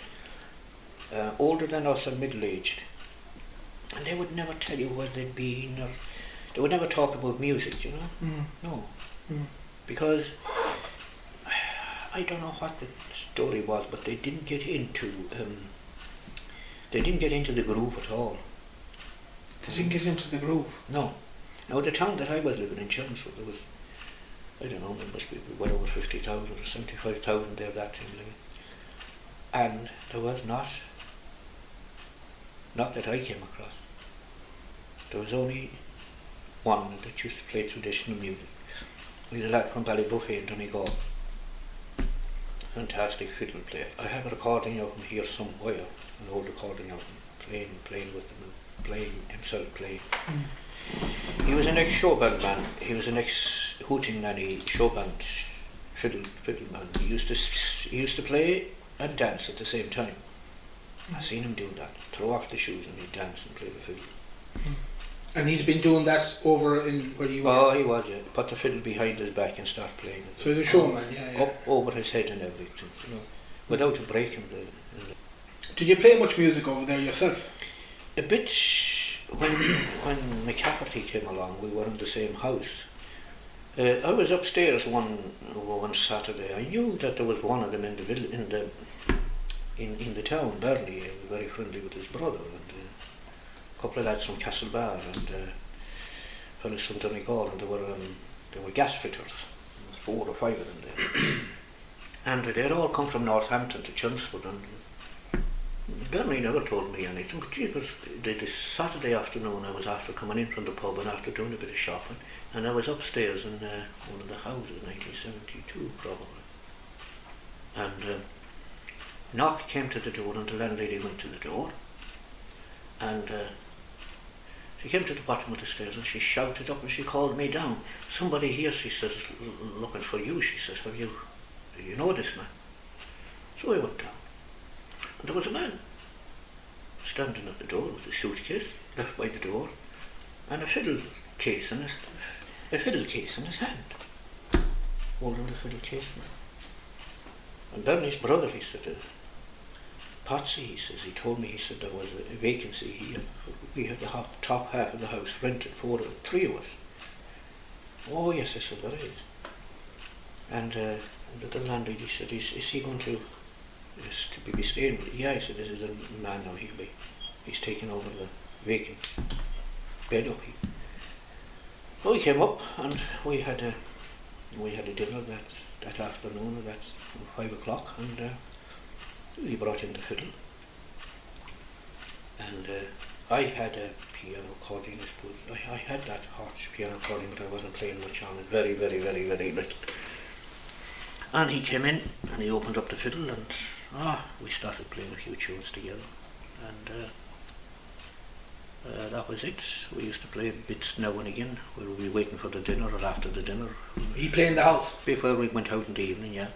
older than us and middle-aged, and they would never tell you where they'd been, or they would never talk about music, you know. No, because I don't know what the story was, but they didn't get into the groove at all. They didn't get into the groove? No. Now, the town that I was living in, Chelmsford, there was, I don't know, there must be well over 50,000 or 75,000 there that time living. And there was not that I came across. There was only one that used to play traditional music. He was a lad from Ballybuffet in Donegal. Fantastic fiddle player. I have a recording of him here somewhere, an old recording of him playing with them. Playing himself. He was an ex-show band man. He was an ex-hooting nanny show band fiddle man. He used to play and dance at the same time. I've seen him do that. Throw off the shoes and he'd dance and play the fiddle. And he'd been doing that over in where you were? Oh, he was, yeah. Put the fiddle behind his back and start playing it. So he's a showman, yeah. Up over his head and everything, you know, without a break in the... Did you play much music over there yourself? A bit. When McCafferty came along, we were in the same house. I was upstairs one Saturday. I knew that there was one of them in the town, Bernie. He was very friendly with his brother, and a couple of lads from Castlebar and fellas from Donegal, and they were gas fitters. 4 or 5 of them there. And they'd all come from Northampton to Chelmsford, and Bernie never told me anything, but gee, it was this Saturday afternoon I was after coming in from the pub and after doing a bit of shopping, and I was upstairs in one of the houses, 1972 probably, and knock came to the door and the landlady went to the door, and she came to the bottom of the stairs and she shouted up and she called me down. Somebody here, she says, looking for you. She says, do you know this man? So I went down. And there was a man standing at the door with a suitcase left by the door and a fiddle case in his hand, holding the fiddle case. And Bernie's brother, he said, Patsy, he says, he told me, he said there was a vacancy here. We had the top half of the house rented for 3 of us. Oh yes, I said, there is. And the landlady said, is he going to be staying with you? Yeah, I said, this is the man now, he's taking over the vacant bed up here. So he came up and we had a dinner that afternoon at 5 o'clock, and he brought in the fiddle, and I had a piano accordion, I suppose. I had that Horch piano accordion, but I wasn't playing much on it, very, very, very, very little. And he came in and he opened up the fiddle, and we started playing a few tunes together, and that was it. We used to play bits now and again. We would be waiting for the dinner or after the dinner. He played in the house? Before we went out in the evening, yeah.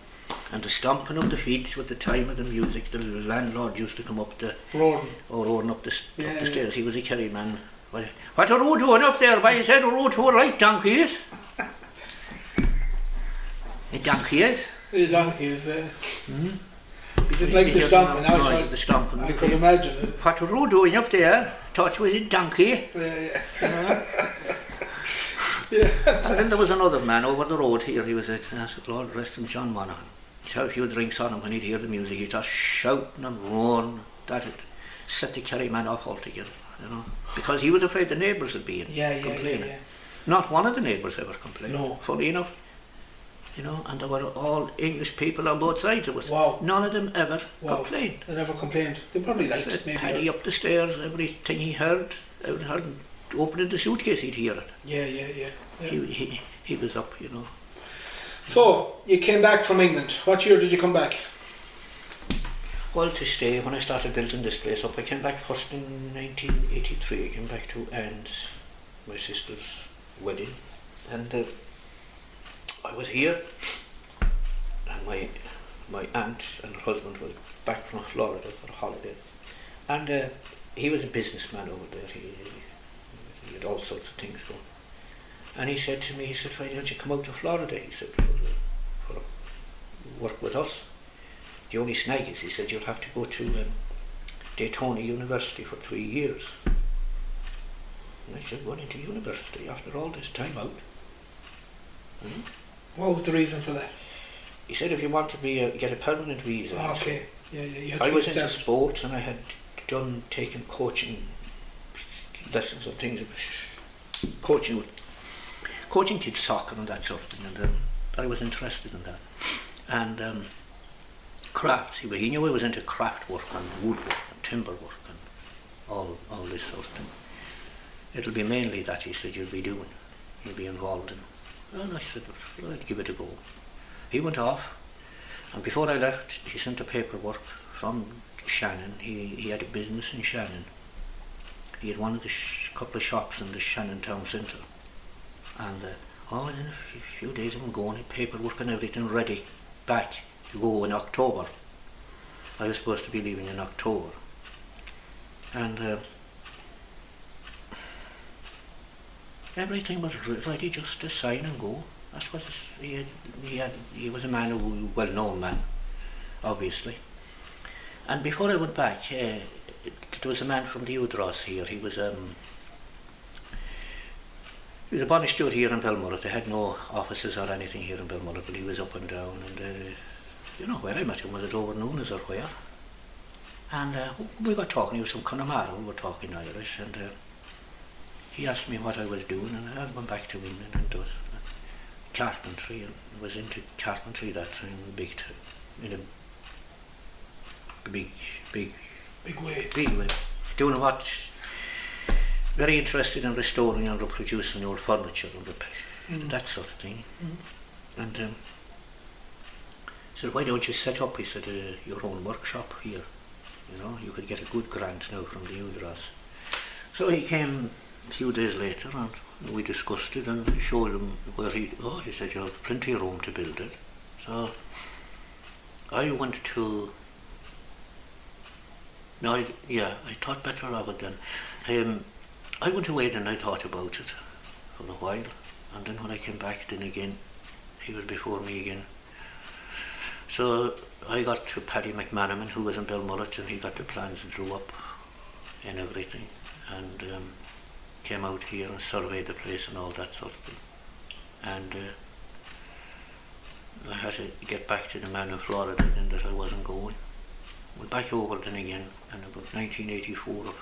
And the stomping of the feet with the time of the music, the landlord used to come up roaring up the stairs. He was a Kerry man. What are you doing up there? By his head, road to a right, donkeys? The donkeys? The donkeys, He didn't like the stomping. The stomping. I could imagine it. What are you doing up there? Thought you was a donkey. Yeah. And then there was another man over the road here. He was Lord rest him, John Monaghan. He'd have a few drinks on him when he'd hear the music. He'd start shouting and roaring. That'd set the Kerry man off altogether, because he was afraid the neighbours would be complaining. Yeah. Not one of the neighbours ever complained. No. Funny enough, and they were all English people on both sides of us. Wow. None of them ever complained. They never complained. They probably liked it, maybe. Paddy up the stairs, everything he heard, opening the suitcase, he'd hear it. Yeah. He was up, So, you came back from England. What year did you come back? Well, to stay, when I started building this place up, I came back first in 1983. I came back to Anne's, my sister's wedding, and I was here, and my aunt and her husband was back from Florida for a holiday, and he was a businessman over there. He had all sorts of things going. And he said to me, why don't you come out to Florida? He said, for work with us. The only snag is, he said, you'll have to go to Daytona University for 3 years. And I said, going into university after all this time out? What was the reason for that? He said, if you want to get a permanent visa. Okay, yeah. I was into sports, and I had taken coaching lessons and things, coaching kids soccer and that sort of thing, and I was interested in that. And crafts, he knew I was into craft work and woodwork and timber work and all this sort of thing. It'll be mainly that, he said, you'll be involved in. And I said, well, I'd give it a go. He went off, and before I left, he sent the paperwork from Shannon. He had a business in Shannon. He had one of the couple of shops in the Shannon town centre. And in a few days I'm going, paperwork and everything ready, back to go in October. I was supposed to be leaving in October. And everything was ready just to sign and go. That's what he was a man, a well-known man, obviously. And before I went back, there was a man from the Udros here. He was a bonny steward here in Belmullet. They had no offices or anything here in Belmullet, but he was up and down. And where I met him was at Overnooners or where. And we got talking. He was from Connemara. We were talking Irish, and he asked me what I was doing, and I went back to England and carpentry, and was into carpentry that time, in a big way. Doing what? Very interested in restoring and reproducing old furniture and that sort of thing. And said, why don't you set up, he said, your own workshop here? You know, you could get a good grant now from the UDRAS. So he came a few days later and we discussed it and showed him where he said, you have plenty of room to build it. So I went to, I thought better of it then. I went away and I thought about it for a while, and then when I came back then again, he was before me again. So I got to Paddy McManaman, who was in Belmullet, and he got the plans drew up and everything, and came out here and surveyed the place and all that sort of thing. And I had to get back to the man in Florida then that I wasn't going. Went back over then again, and about 1984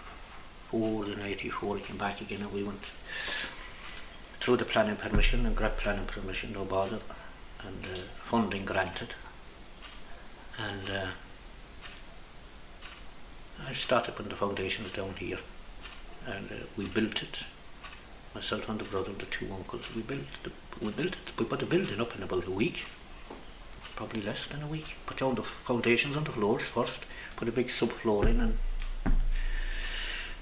I came back again, and we went through the planning permission and got planning permission, no bother, and funding granted. And I started putting the foundations down here, and we built it. Myself and the brother, the two uncles, we built it. We put the building up in about a week, probably less than a week. Put down the foundations on the floors first, put a big subfloor in, and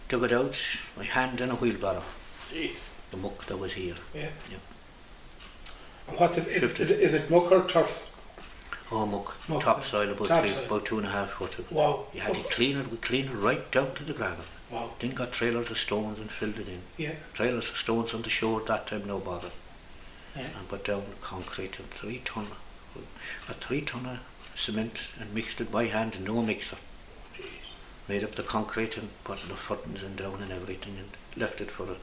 dug it out, my hand in a wheelbarrow. Jeez. The muck that was here. Yeah. And what's it? Is it muck or turf? Oh, muck. Topsoil, about 2.5 foot. Wow. You had to clean it. We cleaned it right down to the gravel. Wow. Then got trailers of stones and filled it in. Yeah. Trailers of stones on the shore that time, no bother. Yeah. And put down concrete and 3 ton. Got 3 ton of cement and mixed it by hand, and no mixer. Jeez. Made up the concrete and put the footings and down and everything, and left it for a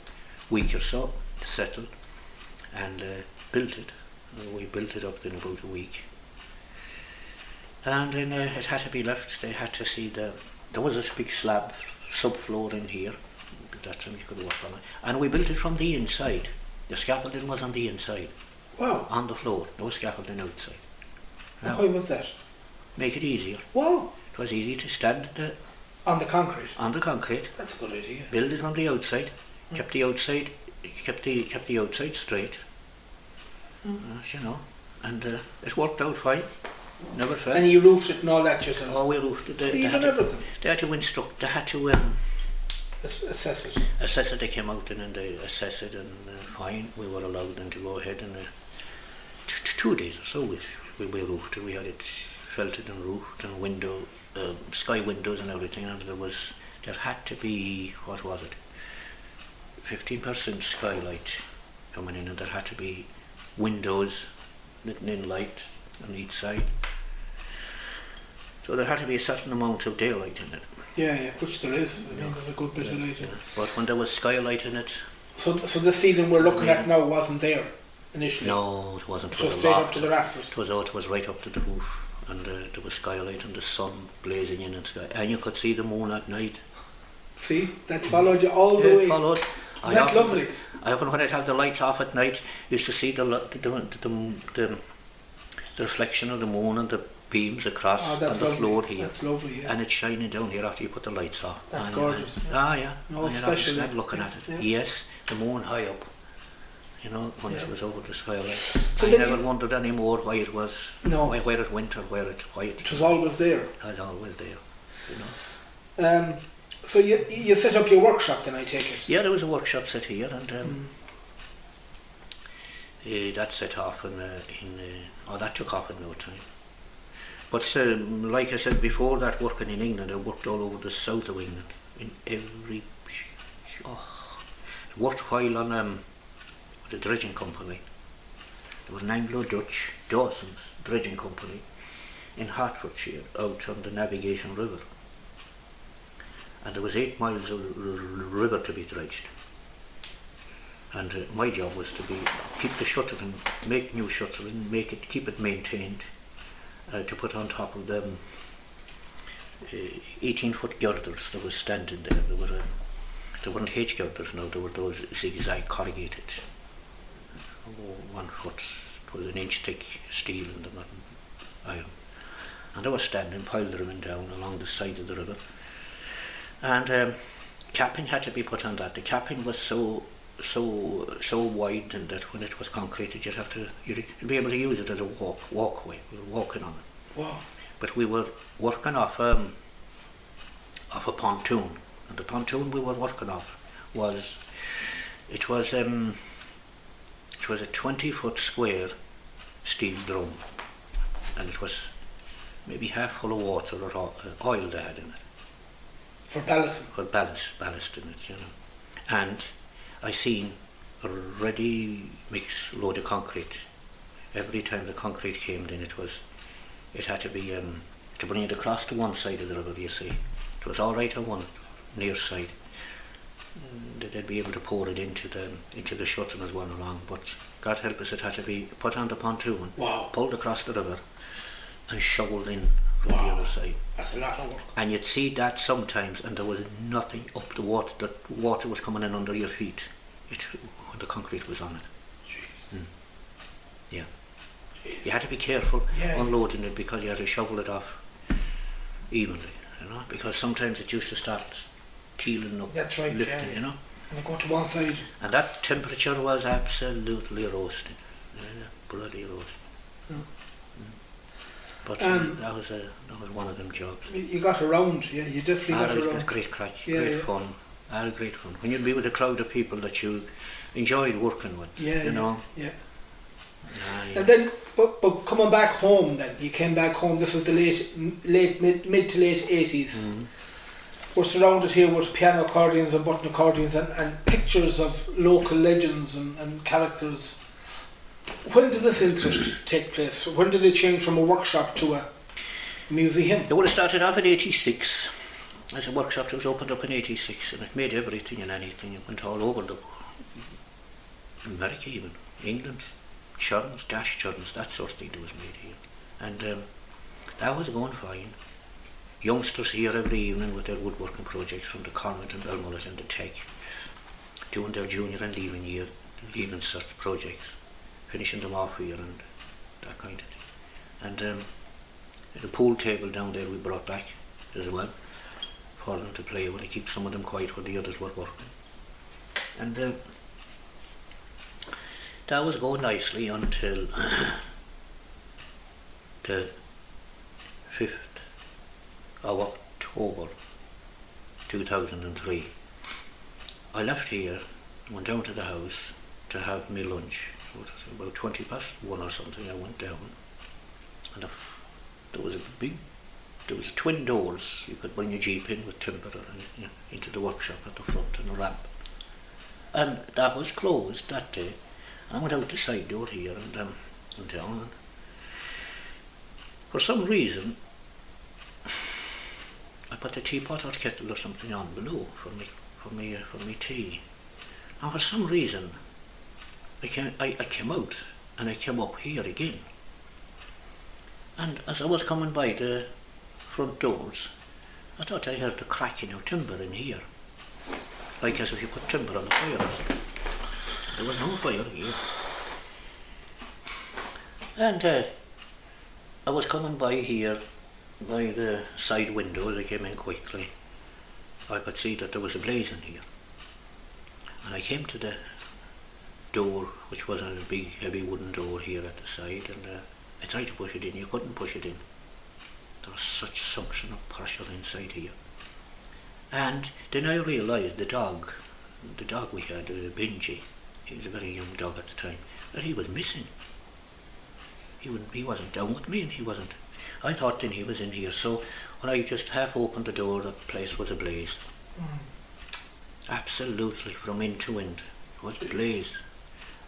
week or so to settle, and built it. We built it up in about a week. And then it had to be left. They had to see there was a big slab subfloor in here. That time you could work on it. And we built it from the inside. The scaffolding was on the inside. Wow. On the floor. No scaffolding outside. And why was that? Make it easier. Wow. It was easy to stand on the concrete. On the concrete. That's a good idea. Build it on the outside. Kept the outside. Kept the outside straight. You know, and it worked out fine. Never fell. And you roofed it and all that yourself? Oh, we roofed it. You done everything? They had to instruct. They had to assess it. Assess it. They came out and they assessed it, and fine. We were allowed then to go ahead, and 2 days or so we roofed it. We had it felted and roofed, and sky windows and everything. And there had to be, what was it? 15% skylight coming in, and there had to be windows letting in light on each side. So there had to be a certain amount of daylight in it. Yeah, which there is. I mean, there's a good bit of light in it. But when there was skylight in it... So the ceiling we're looking at now wasn't there initially? No, it wasn't. It was straight up to the rafters? It was right up to the roof, and there was skylight and the sun blazing in and sky. And you could see the moon at night. See, that followed you all the way. It followed. That's lovely. I often, when I'd have the lights off at night, used to see the reflection of the moon and the beams across on the floor here. That's lovely, yeah. And it's shining down here after you put the lights off. That's gorgeous. Yeah. No, special. Looking at it. Yeah. Yes, the moon high up. You know, when it was over the skyline. So I never wondered anymore why it was, where it went or why it was always there. It was always there, you know. So you set up your workshop then, I take it? Yeah, there was a workshop set here, and that set off that took off in no time. But like I said before, that working in England, I worked all over the south of England, in every... I worked a while on the dredging company. There was an Anglo-Dutch, Dawson's dredging company in Hertfordshire, out on the Navigation River. And there was 8 miles of river to be dredged. And my job was to keep the shuttering, make new shuttering, keep it maintained, to put on top of them 18-foot girders that was standing there. There weren't H girders now, there were those zigzag corrugated, 1 foot It was an inch thick steel and the modern iron. And they were standing, piled them down along the side of the river. And capping had to be put on that. The capping was so wide and that when it was concreted you'd be able to use it as a walkway. We were walking on it. Wow. But we were working off a pontoon, and the pontoon we were working off was a 20-foot square steel drum, and it was maybe half full of water or oil they had in it. For ballast? For ballast in it, you know. And I seen a ready mixed load of concrete. Every time the concrete came in, it had to be to bring it across to one side of the river, you see. It was all right on one near side. They'd be able to pour it into the shutting as one along, but God help us, it had to be put on the pontoon, wow, pulled across the river and shoveled in from the other side. That's a lot of work. And you'd see that sometimes and there was nothing up the water, the water was coming in under your feet when the concrete was on it. Jeez. Yeah. Jeez. You had to be careful unloading it because you had to shovel it off evenly, you know, because sometimes it used to start keeling up, that's right, lifting, you know. And go to one side. And that temperature was absolutely roasting, bloody roasting. Yeah. But that was one of them jobs. You got around, yeah, you definitely got around. Had great crack, great fun. Had great fun. When you'd be with a crowd of people that you enjoyed working with, you know. Yeah. Yeah. And then, but coming back home then, you came back home, this was the mid to late 80s. Mm-hmm. We're surrounded here with piano accordions and button accordions and pictures of local legends and characters. When did this interest take place? When did it change from a workshop to a museum? It would have started off in 86 as a workshop that was opened up in 86, and it made everything and anything. It went all over America, even England, churns, gas churns, that sort of thing that was made here. And that was going fine. Youngsters here every evening with their woodworking projects from the convent and Belmullet and the Tech, doing their junior and leaving cert projects, finishing them off here and that kind of thing. And the pool table down there we brought back as well for them to play with, to keep some of them quiet while the others were working. And that was going nicely until the 5th of October 2003. I left here, went down to the house to have my lunch. It was about 1:20 or something. I went down and there was twin doors. You could bring your jeep in with timber and into the workshop at the front and a ramp. And that was closed that day. I went out the side door here and went down, and for some reason I put the teapot or kettle or something on below for me tea. And for some reason I came out and I came up here again. And as I was coming by the front doors, I thought I heard the cracking of timber in here, like as if you put timber on the fire or something. There was no fire here. And I was coming by here, by the side windows. I came in quickly. I could see that there was a blaze in here. And I came to the door, which was a big heavy wooden door here at the side, and I tried to push it in. You couldn't push it in. There was such suction of pressure inside here. And then I realised the dog we had, Benji, he was a very young dog at the time, that he was missing. He wasn't down with me, and he wasn't. I thought then he was in here, so when I just half opened the door, the place was ablaze. Absolutely, from end to end. It was ablaze,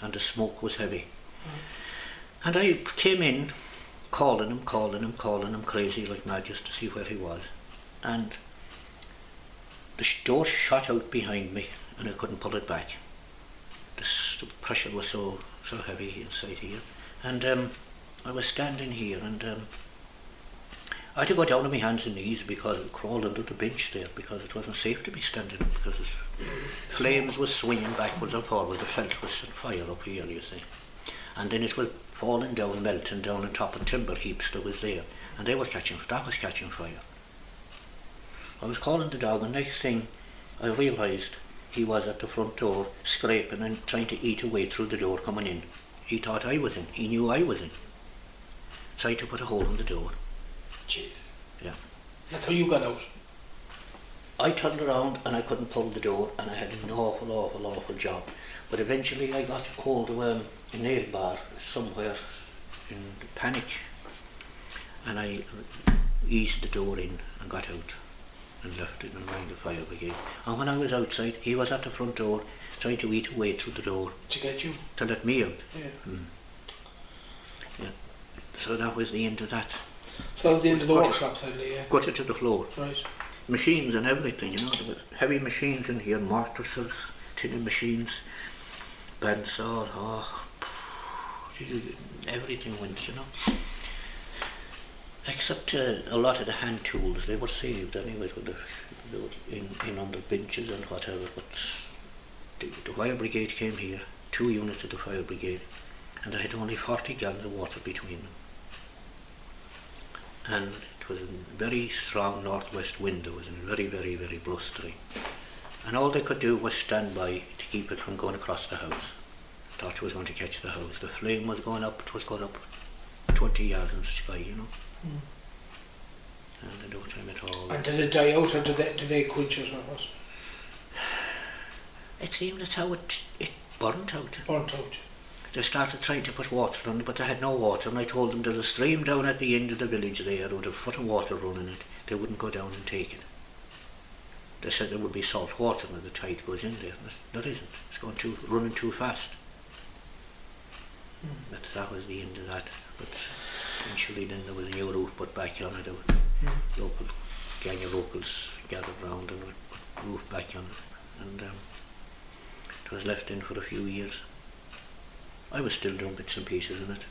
and the smoke was heavy. And I came in, calling him crazy like mad just to see where he was. And the door shot out behind me, and I couldn't pull it back. The pressure was so heavy inside here. And I was standing here, and I had to go down on my hands and knees because I crawled under the bench there, because it wasn't safe to be standing up, because the flames was swinging backwards and forwards. The felt was on fire up here, you see. And then it was falling down, melting down on top of timber heaps that was there, and that was catching fire. I was calling the dog, and next thing I realised he was at the front door scraping and trying to eat away through the door coming in. He thought I was in, he knew I was in. Tried to put a hole in the door. Jeez. Yeah. That's how you got out? I turned around and I couldn't pull the door, and I had an awful job. But eventually I got a hold of a nail bar somewhere in panic, and I eased the door in and got out and left it and rang the fire brigade. And when I was outside, he was at the front door trying to eat away through the door. To get you? To let me out. Yeah. Yeah. So that was the end of that. So that was the end of the workshop, sadly, yeah. Got it to the floor. Right. Machines and everything, there was heavy machines in here, mortisers, tinning machines, bandsaw, everything went, Except a lot of the hand tools, they were saved anyway, they were in under benches and whatever, but the fire brigade came here, 2 units of the fire brigade, and they had only 40 gallons of water between them. And it was a very strong northwest wind, it was very blustery. And all they could do was stand by to keep it from going across the house. Thought it was going to catch the house. The flame was going up, it was going up 20 yards in the sky, And at no time at all. And did it die out, or did they quench it, or what? It seemed that's how it burnt out. Burnt out. They started trying to put water on it, but they had no water, and I told them there's a stream down at the end of the village there with a foot of water running it. They wouldn't go down and take it. They said there would be salt water when the tide goes in there. There isn't. It's running too fast. But that was the end of that. But eventually then there was a new roof put back on it. Local gang of locals gathered round and put roof back on it. And it was left in for a few years. I was still doing bits and pieces in it.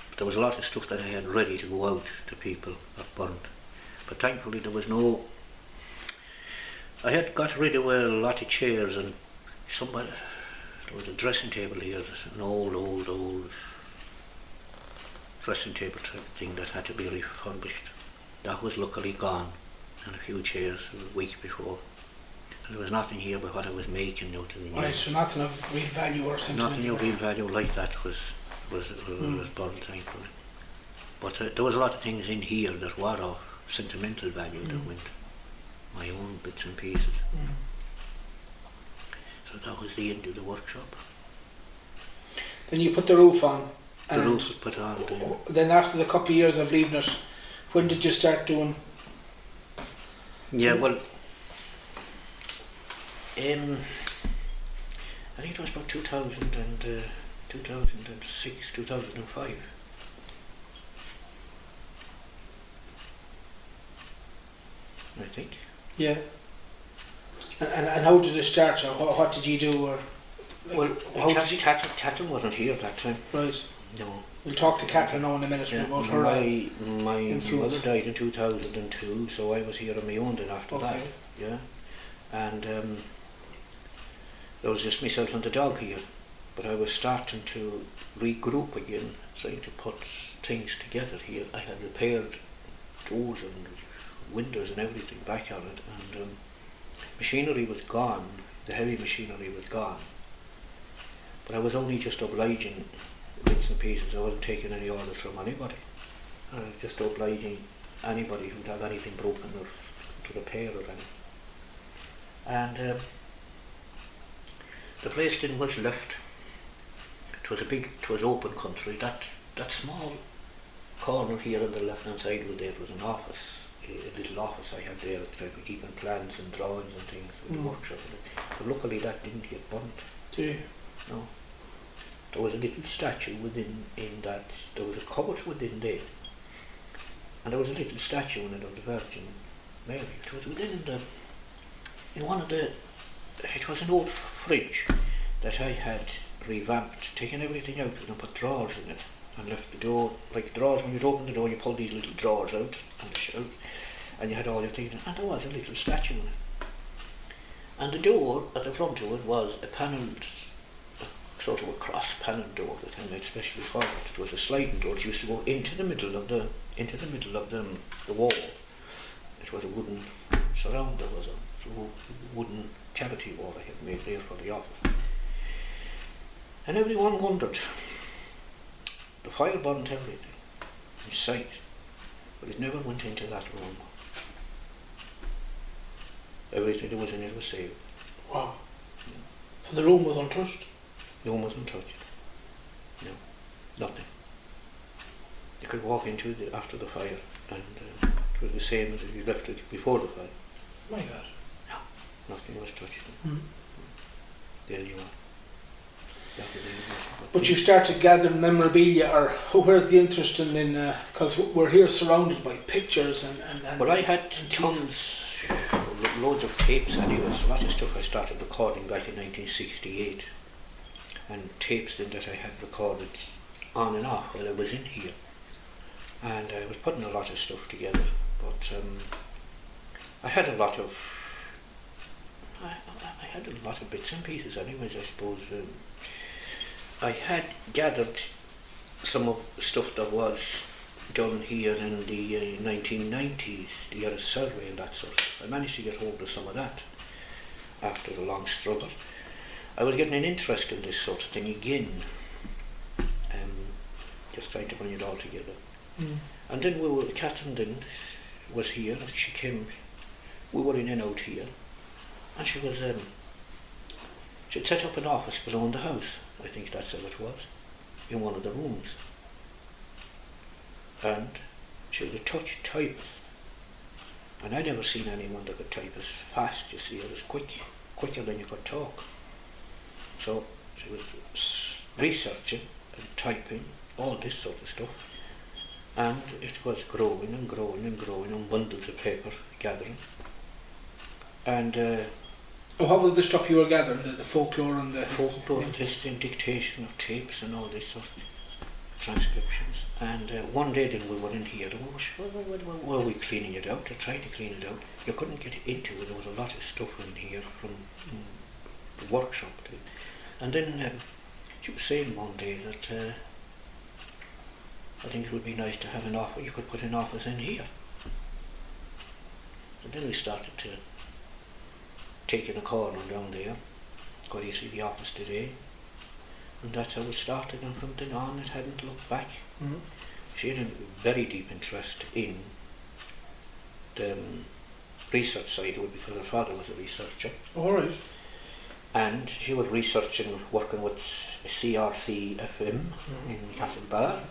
But there was a lot of stuff that I had ready to go out to people that burned. But thankfully there was no... I had got rid of a lot of chairs, and there was a dressing table here, an old dressing table type thing that had to be refurbished. That was luckily gone, and a few chairs a week before. And there was nothing here but what I was making out of the Right, so nothing of real value or something. Nothing of real value like that was burned, thankfully. But there was a lot of things in here that were of sentimental value that went. My own bits and pieces. So that was the end of the workshop. Then you put the roof on. The roof was put on. Then after the couple of years of leaving it, when did you start doing? Yeah, well, I think it was about 2006, 2005. I think. Yeah. And how did it start? Or what did you do? Or Catherine wasn't here at that time. Right. No. We'll talk to Catherine now in a minute about her my influence. mother died in 2002, so I was here on my own then after that. Yeah. And there was just myself and the dog here, but I was starting to regroup again, trying to put things together here. I had repaired doors and windows and everything back on it, and machinery was gone, the heavy machinery was gone, but I was only just obliging bits and pieces. I wasn't taking any orders from anybody. I was just obliging anybody who'd have anything broken or to repair or anything. And the place then was left. It was open country. That small corner here on the left hand side was there. It was an office. A little office I had there, I was keeping plans and drawings and things for the workshop. But luckily that didn't get burnt. No. There was a little statue within that. There was a cupboard within there, and there was a little statue in it of the Virgin Mary. It was within in one of the. It was an old fridge that I had revamped, taken everything out and put drawers in it, and left the door like drawers. When you'd open the door, you pulled these little drawers out on the shelf, and you had all your things, and there was a little statue in it. And the door at the front of it was a panelled sort of a cross panel door that I made specially for it. It was a sliding door. It used to go into the middle of the wall. It was a wooden surround. There was a wooden cavity wall I had made there for the office. And everyone wondered. The fire burned everything in sight, but it never went into that room. Everything that was in it was saved. Wow. So the room was untouched? The room was untouched. No, nothing. You could walk into it after the fire, and it was the same as if you left it before the fire. My God. No, nothing was touched. There you are. But you started gathering memorabilia, or where's the interest in because we're here surrounded by pictures and well, I had tons, loads of tapes anyways. A lot of stuff I started recording back in 1968, and tapes then that I had recorded on and off while I was in here, and I was putting a lot of stuff together. But I had a lot of bits and pieces anyways, I suppose. I had gathered some of the stuff that was done here in the 1990s, the Earth survey and that sort of stuff. I managed to get hold of some of that after a long struggle. I was getting an interest in this sort of thing again, just trying to bring it all together. And then Catherine then was here, and she came, we were in and out here, and she was, she'd set up an office below in the house. I think that's how it was, in one of the rooms. And she was a touch typist. And I'd never seen anyone that could type as fast, you see. It was quicker than you could talk. So she was researching and typing, all this sort of stuff. And it was growing and growing and growing, and bundles of paper gathering. And what was the stuff you were gathering? The folklore and the folklore and history and dictation of tapes and all this sort of transcriptions. And one day then we were in here, and were we cleaning it out, or trying to clean it out. You couldn't get into it. There was a lot of stuff in here from the workshop. And then she was saying one day that I think it would be nice to have an office. You could put an office in here. And then we started to take in a corner down there, where you see the office today. And that's how it started, and from then on it hadn't looked back. She had a very deep interest in the research side of it, because her father was a researcher. All right. And she was researching, working with CRC FM in Castlebar,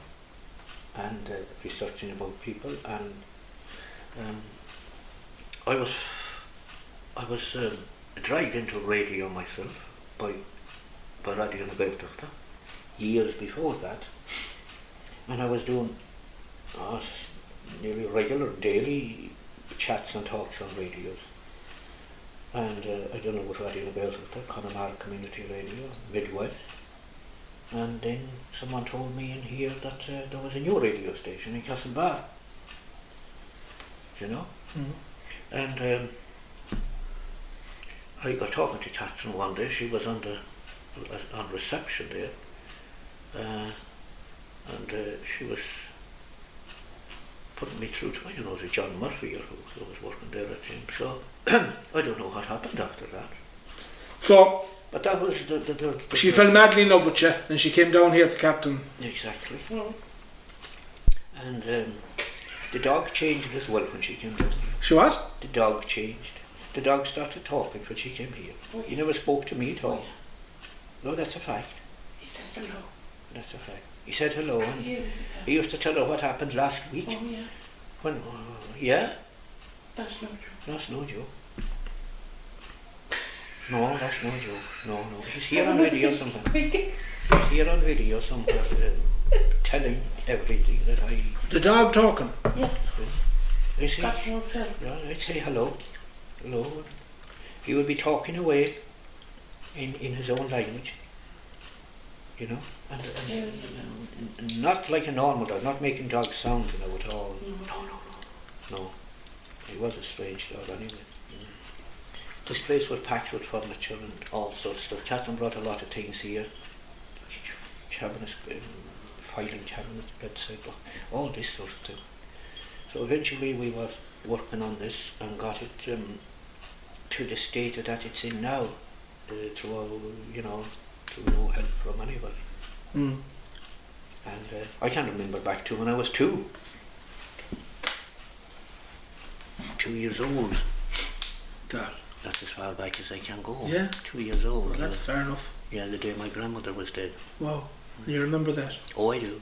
and researching about people. And I was dragged into radio myself by Radio na Gaeltachta years before that, and I was doing nearly regular daily chats and talks on radios. And I don't know what Radio na Gaeltachta, Connemara Community Radio, Midwest. And then someone told me in here that there was a new radio station in Castlebar, you know. And I got talking to Catherine one day. She was on reception there, and she was putting me through to, I don't know, to John Murphy, or who was working there at him. So I don't know what happened after that. So, but that was the she fell madly in love with you, and she came down here to Captain. Exactly. And the dog changed as well when she came down here. She what? The dog changed. The dog started talking when she came here. He never spoke to me at all. No, that's a fact. He says hello. That's a fact. He said hello, and he used to tell her what happened last week. Oh, yeah. When, yeah? That's no joke. That's no joke. No, that's no joke. No. He's here on video somewhere. He's here on video somewhere, telling everything that I... The dog talking? Yeah. I say, Got no film. yeah, I'd say hello. He would be talking away in his own language, you know, and not like a normal dog, not making dog sounds, you know, at all. No. He was a strange dog anyway. This place was packed with furniture and all sorts of stuff. Catherine brought a lot of things here. cabinets, filing cabinets, bedside, all this sort of thing. So eventually we were working on this and got it to the state that it's in now, through no help from anybody. Mm. And I can remember back to when I was 2 years old. God. That's as far back as I can go. Yeah. 2 years old. Well, that's fair enough. Yeah, the day my grandmother was dead. Wow. You remember that? Oh, I do.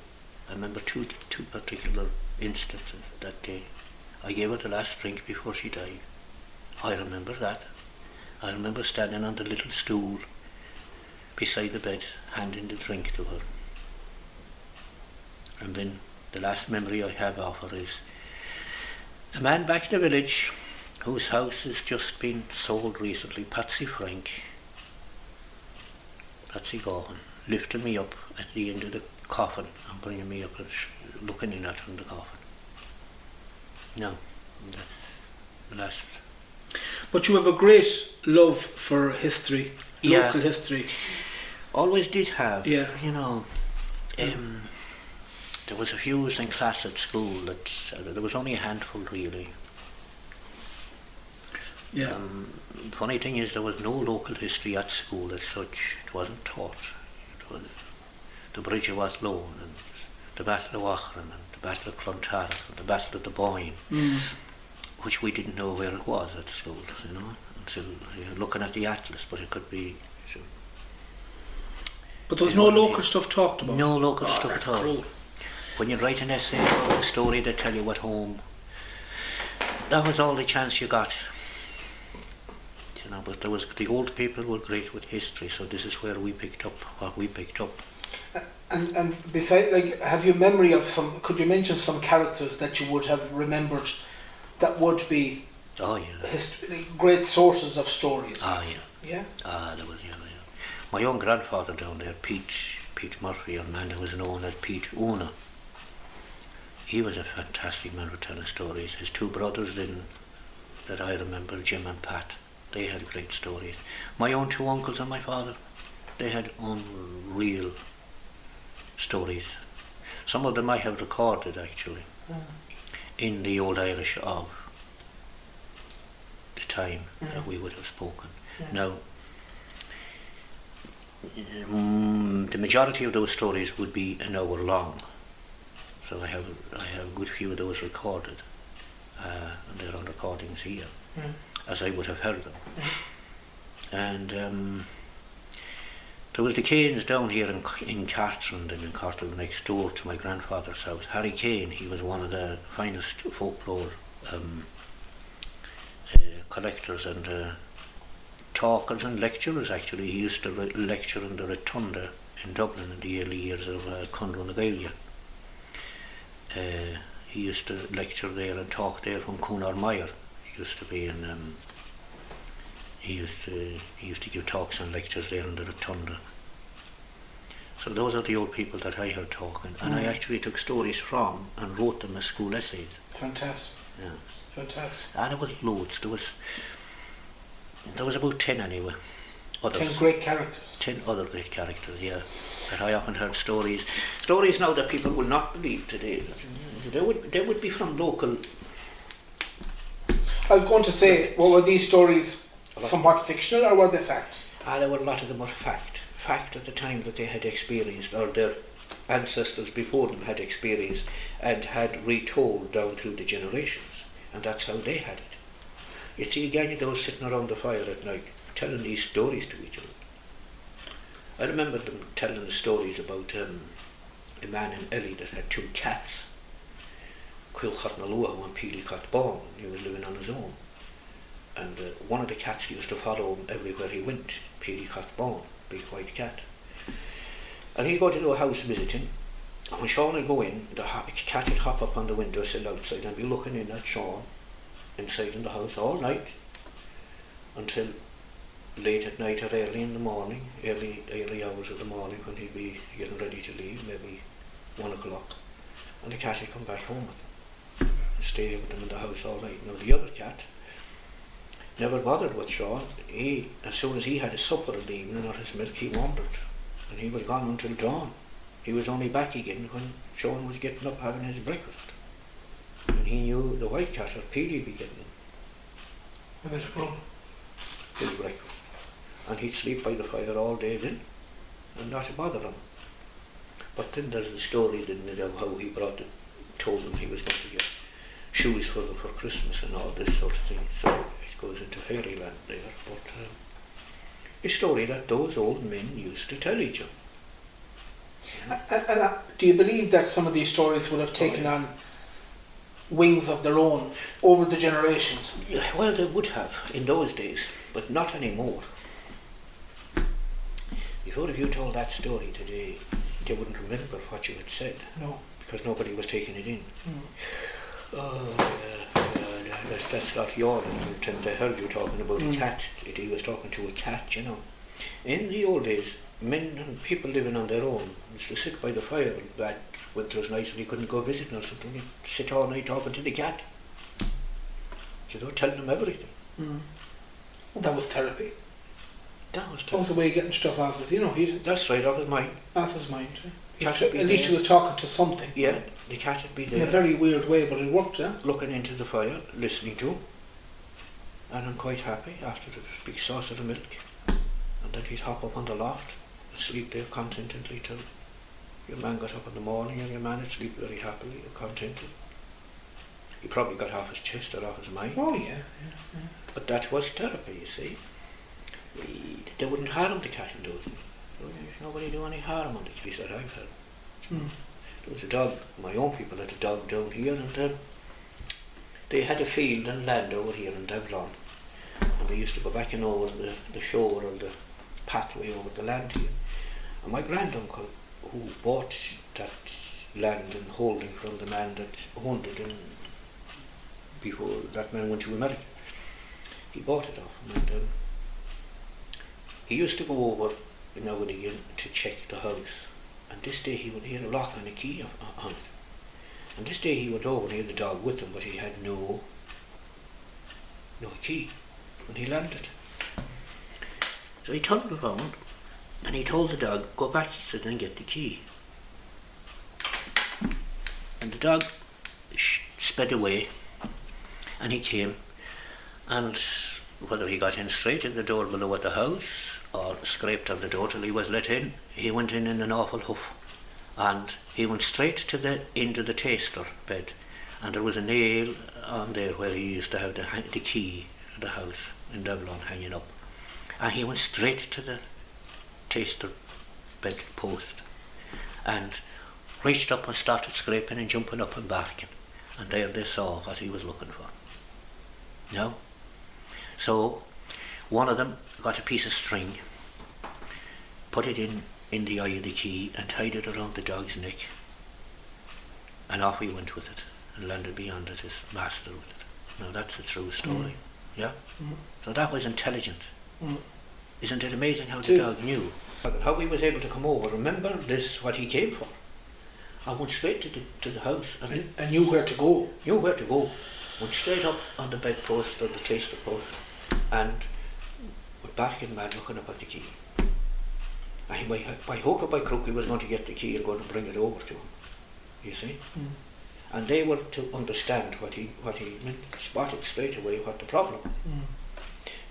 I remember two particular instances that day. I gave her the last drink before she died. I remember that. I remember standing on the little stool beside the bed, handing the drink to her. And then the last memory I have of her is a man back in the village whose house has just been sold recently, Patsy Gaughan, lifting me up at the end of the coffin and bringing me up and looking in at from the coffin. No, that's the last. But you have a great love for history, Yeah. local history. Always did have. Yeah. You know, there was a few in class at school that there was only a handful really. Yeah. Funny thing is, there was no local history at school as such. It wasn't taught. It was the Bridge of Athlone and the Battle of Aughrim and the Battle of Clontarf and the Battle of the Boyne, which we didn't know where it was at school, you know, until looking at the atlas, but it could be. So, But there was no local stuff talked about? no local stuff that's at all. cruel. When you write an essay about a story they tell you at home, that was all the chance you got. You know, but there was, the old people were great with history, so this is where we picked up what we picked up. And besides, like, have you memory of some? Could you mention some characters that you would have remembered that would be Oh yeah. great sources of stories? Ah yeah. Yeah. There was, yeah. My own grandfather down there, Pete Murphy, a man who was known as Pete Una. He was a fantastic man for telling stories. His 2 brothers then, that I remember, Jim and Pat, they had great stories. My own 2 uncles and my father, they had unreal stories. Some of them I have recorded actually in the Old Irish of the time that we would have spoken. Now, the majority of those stories would be an hour long, so I have a good few of those recorded, and they're on recordings here, as I would have heard them. And there was the Canes down here in Cartron, and in Cartron next door to my grandfather's house. Harry Kane, he was one of the finest folklore collectors and talkers and lecturers actually. He used to lecture in the Rotunda in Dublin in the early years of Conradh na Gaeilge. He used to lecture there and talk there from Cúnar Meyer. He used to be in he used to give talks and lectures there in the Rotunda. So those are the old people that I heard talking, and I actually took stories from and wrote them as school essays. Fantastic. Yeah. Fantastic. And there was loads. There was about 10 anyway. Others. 10 great characters. 10 other great characters, yeah. That I often heard stories now that people will not believe today. They would be from local. I was going to say, well, were these stories somewhat fictional or were they fact? There were a lot of them were fact. Fact at the time that they had experienced, or their ancestors before them had experienced and had retold down through the generations. And that's how they had it. You see, again, those sitting around the fire at night telling these stories to each other. I remember them telling the stories about a man in Ellie that had 2 cats. Cuilchat na Lua and Peelycat Bawn. He was living on his own. And one of the cats used to follow him everywhere he went. Peelycat Bawn, big white cat. And he'd go to a house visiting. And when Sean would go in, the cat would hop up on the windowsill outside and be looking in at Sean inside in the house all night until late at night or early in the morning, early hours of the morning when he'd be getting ready to leave, maybe 1 o'clock, and the cat would come back home with him and stay with him in the house all night. Now the other cat never bothered with Sean. As soon as he had his supper in the evening or his milk, he wandered, and he was gone until dawn. He was only back again when Sean was getting up having his breakfast. And he knew the white cat or Pete'd be getting A bit of rum. his breakfast. And he'd sleep by the fire all day then, and not bother him. But then there's the story, didn't it, of how he told him he was going to get shoes for them for Christmas and all this sort of thing. So it goes into fairyland there. But a story that those old men used to tell each other. And do you believe that some of these stories would have taken on wings of their own over the generations? Yeah, well, they would have in those days, but not anymore. Before, if you told that story today, they wouldn't remember what you had said. No. Because nobody was taking it in. Mm. Oh, that's not yawning. I heard you talking about a cat. He was talking to a cat, you know. In the old days, men and people living on their own used to sit by the fire that winter was nice and he couldn't go visiting or something. He'd sit all night talking to the cat. You know, telling them everything. Mm. Well, that was therapy. That was That was a way of getting stuff off his, That's right, off his mind. off his mind. Cat At least he was talking to something. Yeah, the cat would be In a there. very weird way, but it worked, yeah? Looking into the fire, listening to him. And I'm quite happy after the big sauce of the milk. And then he'd hop up on the loft and sleep there contentedly till your man got up in the morning, and your man would sleep very happily and contented. He probably got off his chest or off his mind. Oh, yeah. But that was therapy, you see. They wouldn't harm the cat in those days. Nobody do any harm on the case that I've had. Mm. There was a dog, my own people had a dog down here, and they had a field and land over here in Devlon. And they used to go back and over the shore or the pathway over the land here. And my granduncle, who bought that land and holding from the man that owned it and before that man went to America, he bought it off him, and he used to go over now and again to check the house. And this day he would hear a lock and a key on it. And this day he went over and he had the dog with him, but he had no key when he landed. So he turned around and he told the dog, go back, he said, and get the key. And the dog sped away, and he came, and whether he got in straight in the door below at the house or scraped on the door till he was let in, he went in an awful huff, and he went straight to into the taster bed, and there was a nail on there where he used to have the key to the house in Devlon hanging up, and he went straight to the taster bed post and reached up and started scraping and jumping up and barking, and there they saw what he was looking for. No? So one of them got a piece of string, put it in the eye of the key and tied it around the dog's neck, and off he went with it and landed beyond it, his master with it. Now that's a true story. Yeah? So that was intelligent. Isn't it amazing how the dog knew? How he was able to come over, remember this, what he came for. I went straight to the house. And knew where to go. Knew where to go. Went straight up on the bedpost or the taster post and went barking mad looking up at the key. And by hook or by crook he was going to get the key and going to bring it over to him. You see? And they were to understand what he meant, spotted straight away what the problem.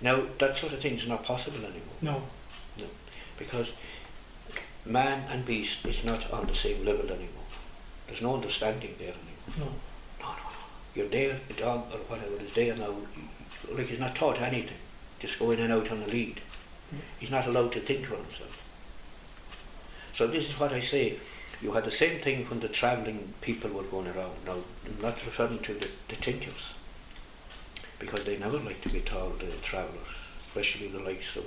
Now that sort of thing's not possible anymore. No. Because man and beast is not on the same level anymore. There's no understanding there anymore. No. You're there, the dog or whatever is there now, like he's not taught anything, just go in and out on a lead. He's not allowed to think for himself. So this is what I say, you had the same thing when the travelling people were going around. Now, I'm not referring to the tinkers, because they never like to be told travellers, especially the likes of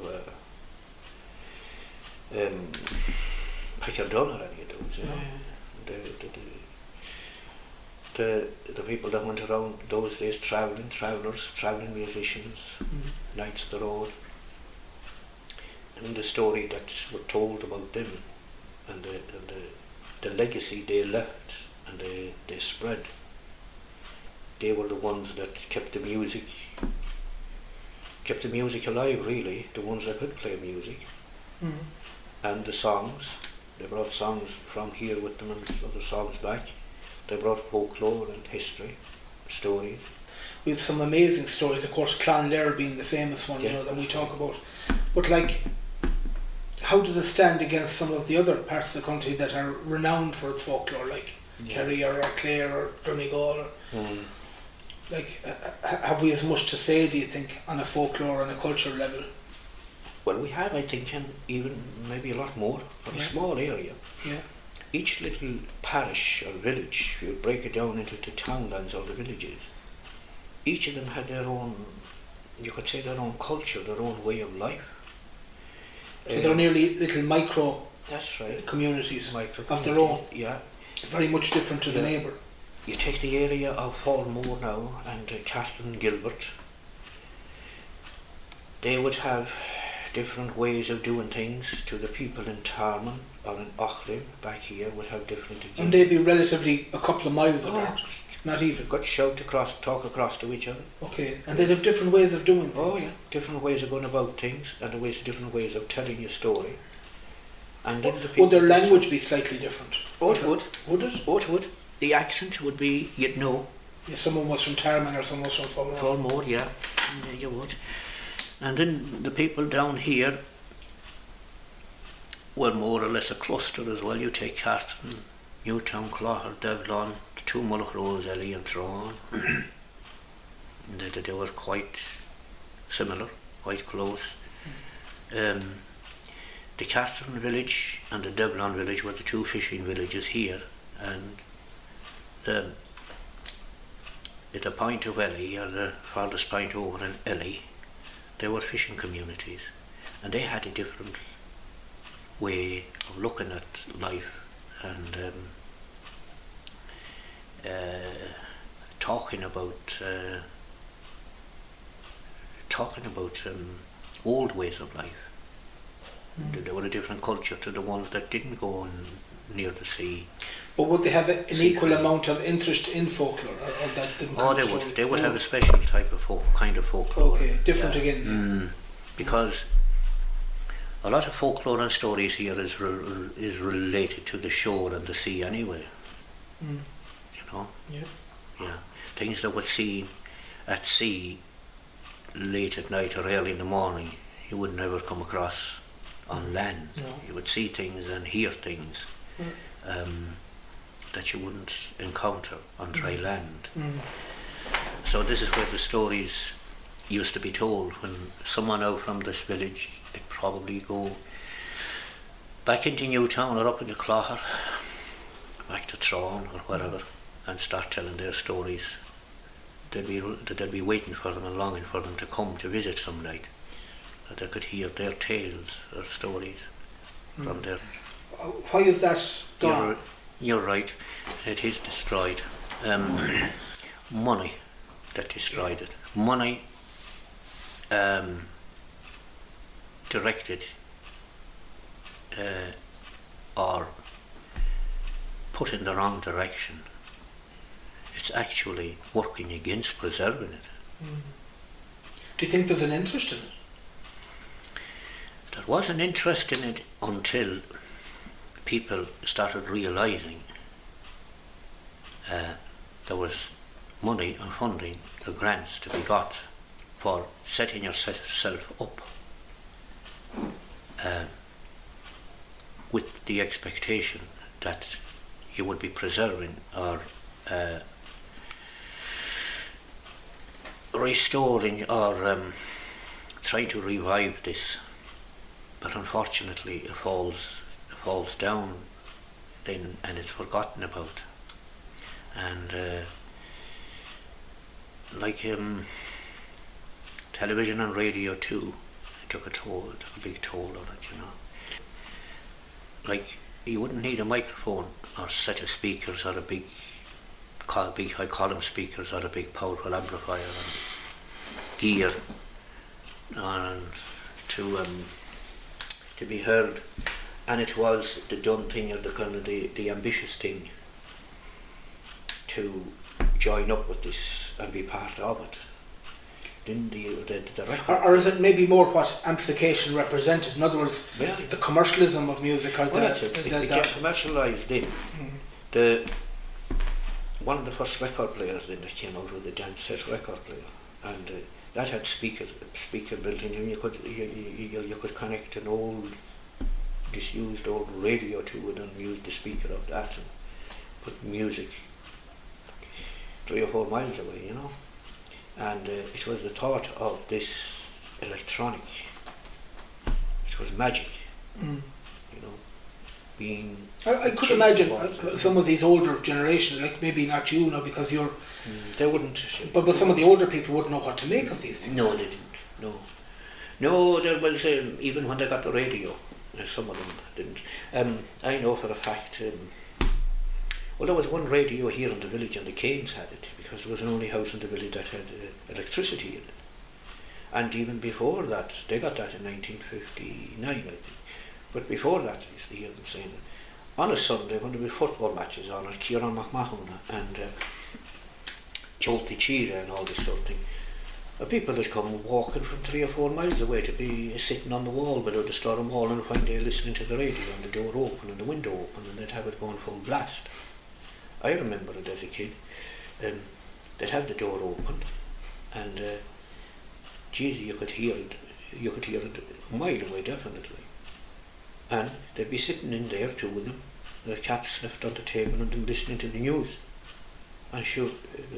Pickerdon or any of those, you know. The people that went around those days travelling musicians, Knights of the Road, and the story that were told about them and the legacy they left and they spread. They were the ones that kept the music alive, really, the ones that could play music and the songs They brought songs from here with them and other songs back. They brought folklore and history, stories. We have some amazing stories, of course, Clonlair being the famous one, Yeah. you know, that we talk about. But like, how does it stand against some of the other parts of the country that are renowned for its folklore, like Kerry or Clare or Donegal? Like, have we as much to say, do you think, on a folklore and a cultural level? Well, we have, I think, and even maybe a lot more, but a small area. Yeah. Each little parish or village, if you break it down into the townlands or the villages, each of them had their own, you could say, their own culture, their own way of life. So they're nearly little micro That's right. communities Micro of their own, Yeah. very much different to the neighbour. You take the area of Fallmore now and Catherine Gilbert, they would have different ways of doing things. To the people in Tarman or in Ochlim back here would have different again. And they'd be relatively a couple of miles apart, not even. Got shout across, talk across to each other. Okay, and they'd have different ways of doing things. Oh yeah, different ways of going about things and different ways of telling your story. And then the people Would their language be slightly different? Oh, it would. Would it? Oh, it would. The accent would be, you'd know. Yeah, someone was from Tarman or someone was from Fallmore. Fallmore, yeah, you would. And then the people down here were more or less a cluster as well. You take Carton, Newtown, Clogher, Devlon, the two Mullinrows, Ellie and Thrawn. They were quite similar, quite close. The Carton village and the Devlon village were the two fishing villages here, and at the point of Ellie, or the farthest point over in Ellie, they were fishing communities, and they had a different way of looking at life and talking about old ways of life. They were a different culture to the ones that didn't go on near the sea. But would they have an equal amount of interest in folklore, or that didn't? Oh, they would. They would have a special type of kind of folklore. Okay, different again. Because a lot of folklore and stories here is related to the shore and the sea anyway. You know. Yeah. Things that were seen at sea late at night or early in the morning, you would never come across on land. No. You would see things and hear things that you wouldn't encounter on dry land. So this is where the stories used to be told. When someone out from this village, they'd probably go back into Newtown or up into Clogher, back to Thrawn or wherever, and start telling their stories. They'd be waiting for them and longing for them to come to visit some night, that they could hear their tales or stories from their... Why is that gone? You're right, it is destroyed. Money that destroyed it. Money directed or put in the wrong direction. It's actually working against preserving it. Do you think there's an interest in it? There was an interest in it until people started realising there was money and funding, the grants to be got for setting yourself up with the expectation that you would be preserving or restoring or trying to revive this. But unfortunately it falls down then and it's forgotten about. And like television and radio too, it took a big toll on it, you know. Like, you wouldn't need a microphone or set of speakers or a big high column speakers or a big powerful amplifier and gear and to be heard. And it was the done thing, or the kind of the ambitious thing, to join up with this and be part of it. Then the record. Or is it maybe more what amplification represented? In other words, Well, the commercialism of music, or well, it became commercialised then. One of the first record players then that came out was the dance set record player, and that had speaker built in, and you could connect an old, disused old radio to it and use the speaker of that and put music 3 or 4 miles away, and it was the thought of this electronic, it was magic, being... I could imagine some of these older generations, like maybe not you now because you're... They wouldn't... But some of the older people wouldn't know what to make of these things. No, they didn't, no, there was, even when they got the radio, some of them didn't. I know for a fact, well, there was one radio here in the village and the Canes had it, because it was the only house in the village that had electricity in it. And even before that, they got that in 1959, I think. But before that, I used to hear them saying it. On a Sunday, when there were football matches on at Kieran McMahon and Jolty Chira and all this sort of thing, people would come walking from 3 or 4 miles away to be sitting on the wall below the Storm Wall and find they're listening to the radio and the door open and the window open, and they'd have it going full blast. I remember it as a kid. They'd have the door open and you could hear it a mile away, definitely. And they'd be sitting in there, 2 of them, their caps left on the table, and them listening to the news. And sure,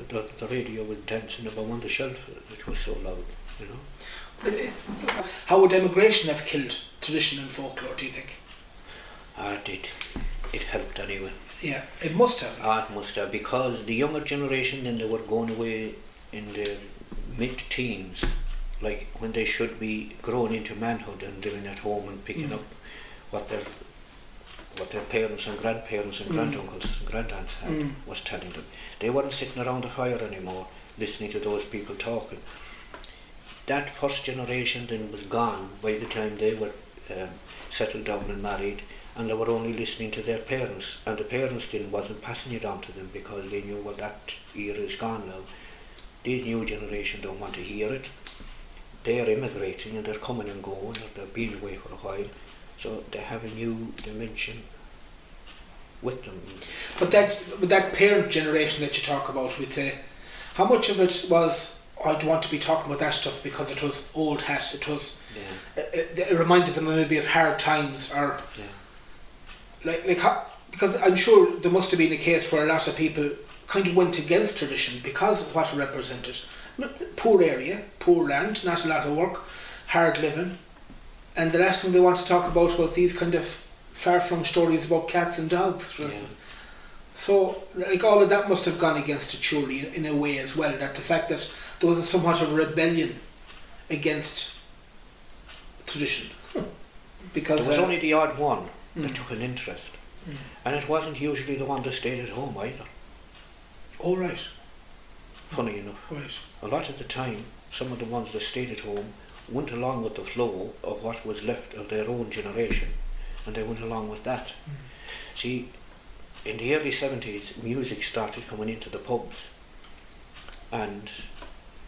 the radio was dancing about on the shelf, it was so loud, How would emigration have killed tradition and folklore, do you think? It did. It helped anyway. Yeah, it must have. It must have, because the younger generation then, they were going away in their mid-teens, like when they should be growing into manhood and living at home and picking up what their parents and grandparents and granduncles and grandaunts had was telling them. They weren't sitting around the fire anymore listening to those people talking. That first generation then was gone by the time they were settled down and married, and they were only listening to their parents, and the parents then wasn't passing it on to them because they knew, well, that era is gone now. This new generation don't want to hear it. They're immigrating and they're coming and going, or they've been away for a while, so they have a new dimension with them. But that parent generation that you talk about, we'd say, how much of it was, I'd want to be talking about that stuff because it was old hat, it was, it reminded them maybe of hard times, or because I'm sure there must have been a case where a lot of people kind of went against tradition because of what it represented. Poor area, poor land, not a lot of work, hard living, and the last thing they want to talk about was these kind of far-flung stories about cats and dogs, for instance. So, like, all of that must have gone against it surely in a way as well, that the fact that there was somewhat of a rebellion against tradition. Because there was only the odd one that took an interest, and it wasn't usually the one that stayed at home either. Oh, right. Funny enough. Right. A lot of the time, some of the ones that stayed at home went along with the flow of what was left of their own generation, and they went along with that. See, in the early 70s, music started coming into the pubs, and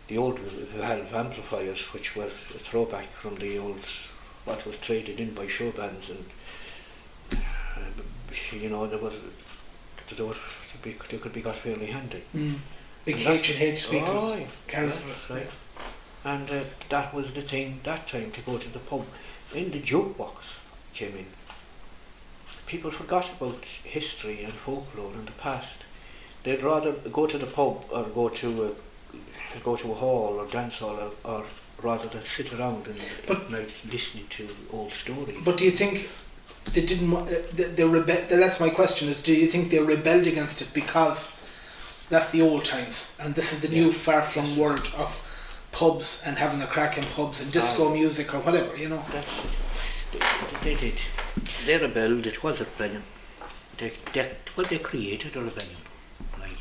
the old valve amplifiers, which were a throwback from the old, what was traded in by show bands, and they could be got fairly handy. Big H&H speakers. Oh, yeah. Right. And that was the thing that time, to go to the pub. Then the jukebox came in. People forgot about history and folklore in the past. They'd rather go to the pub or go to a hall or dance hall, or rather than sit around and listening to old stories. But do you think they didn't? That's my question. Is, do you think they rebelled against it because that's the old times and this is the new far-flung world of pubs and having a crack in pubs and disco music or whatever, They did. They rebelled. It was a rebellion. They created a rebellion, like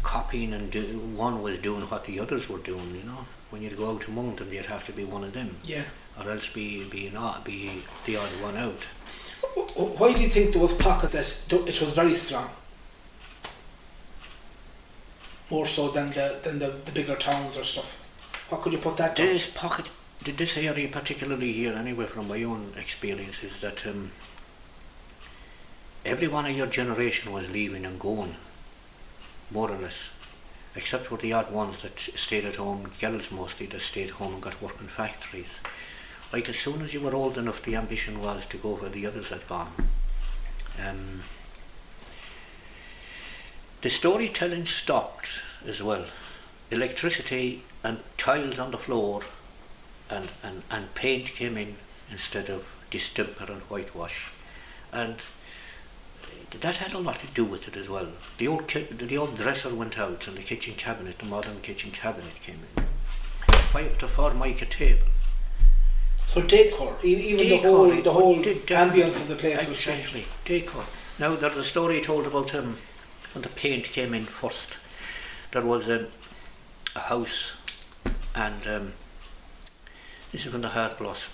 copying, and one was doing what the others were doing. When you'd go out among them, you'd have to be one of them, or else be the odd one out. Why do you think there was pockets that it was very strong, more so than the bigger towns or stuff? What could you put that down? This area particularly here, anyway, from my own experience, is that every one of your generation was leaving and going, more or less, except for the odd ones that stayed at home, girls mostly, that stayed home and got work in factories. Like, as soon as you were old enough, the ambition was to go where the others had gone. The storytelling stopped as well. Electricity and tiles on the floor and paint came in instead of distemper and whitewash. And that had a lot to do with it as well. The old dresser went out and the kitchen cabinet, the modern kitchen cabinet came in. To Formica table. So decor, even Decor, the whole ambience of the place was changed. Exactly, decor. Now there's a story told about when the paint came in first. There was a house, and this is when the hard gloss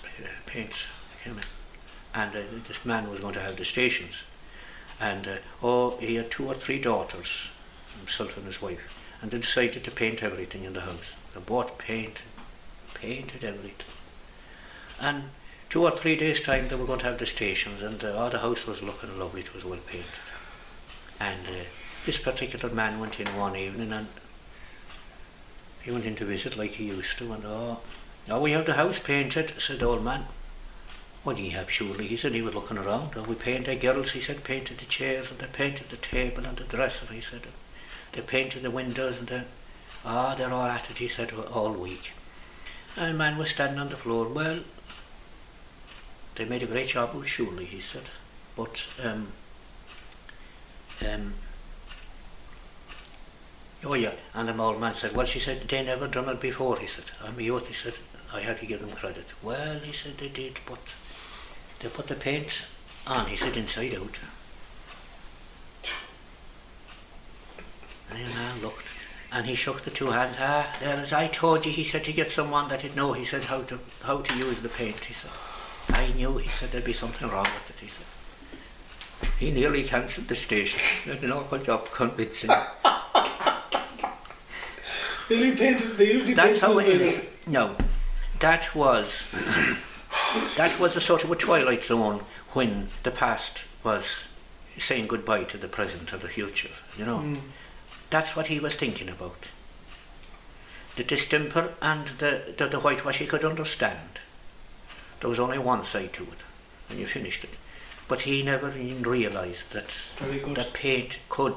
paints came in, and this man was going to have the stations, and he had 2 or 3 daughters, himself and his wife, and they decided to paint everything in the house. They bought painted everything, and 2 or 3 days time they were going to have the stations, and the house was looking lovely. It was well painted, and this particular man went in one evening, and he went in to visit like he used to, and now we have the house painted, said the old man. What do you have, surely? He said. He was looking around. We painted, girls, he said, painted the chairs, and they painted the table and the dresser, he said. They painted the windows, and they're all at it, he said, all week. And the man was standing on the floor. Well, they made a great job of it, surely, he said. But oh yeah, and the old man said, well, she said, they never done it before, he said. I'm a youth, he said, I had to give them credit. Well, he said, they did, but they put the paint on, he said, inside out. And the man looked, and he shook the 2 hands. There, as I told you, he said, to get someone that he'd know, he said, how to use the paint, he said. I knew, he said, there'd be something wrong with it, he said. He nearly cancelled the station. He had an awful job convincing him. They usually painted. That's how it is. No, that was a sort of a twilight zone when the past was saying goodbye to the present or the future. You know, that's what he was thinking about. The distemper and the whitewash he could understand. There was only one side to it, and you finished it. But he never even realised that the paint could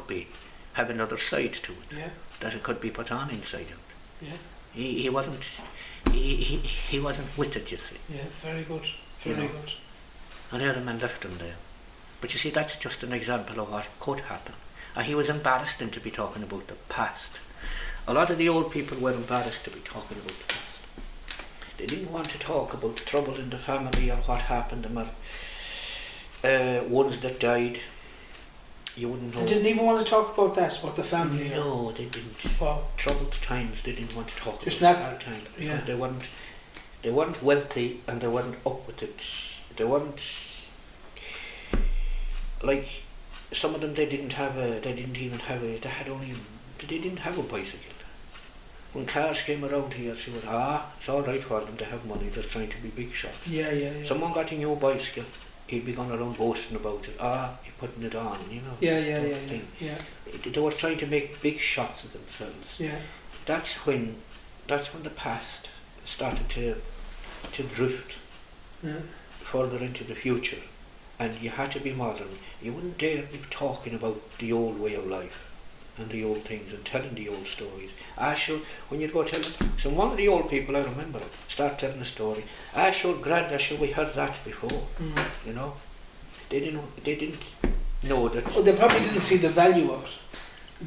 have another side to it. Yeah. That it could be put on inside out. Yeah. He wasn't with it, you see. Yeah, very good. Very good. And the other man left him there. But you see, that's just an example of what could happen. And he was embarrassed then to be talking about the past. A lot of the old people were embarrassed to be talking about the past. They didn't want to talk about the trouble in the family or what happened, or ones that died. You wouldn't know. They didn't even want to talk about that, about the family. No, they didn't. Wow. Troubled times, they didn't want to talk Just about not, hard times. Yeah. They weren't wealthy, and they weren't up with it. They weren't, like, some of them, they didn't have a bicycle. When cars came around here, she went, it's all right for them to have money, they're trying to be big shots. Yeah. Someone got a new bicycle, he'd be going around boasting about it. You're putting it on, you know. Yeah. They were trying to make big shots of themselves. Yeah. That's when the past started to drift further into the future, and you had to be modern. You wouldn't dare be talking about the old way of life and the old things and telling the old stories. Sure, when you'd go tell them, so one of the old people, I remember, start telling a story. Sure, Granda, sure, we heard that before. You know, they didn't know that. Well, they probably didn't see the value of it.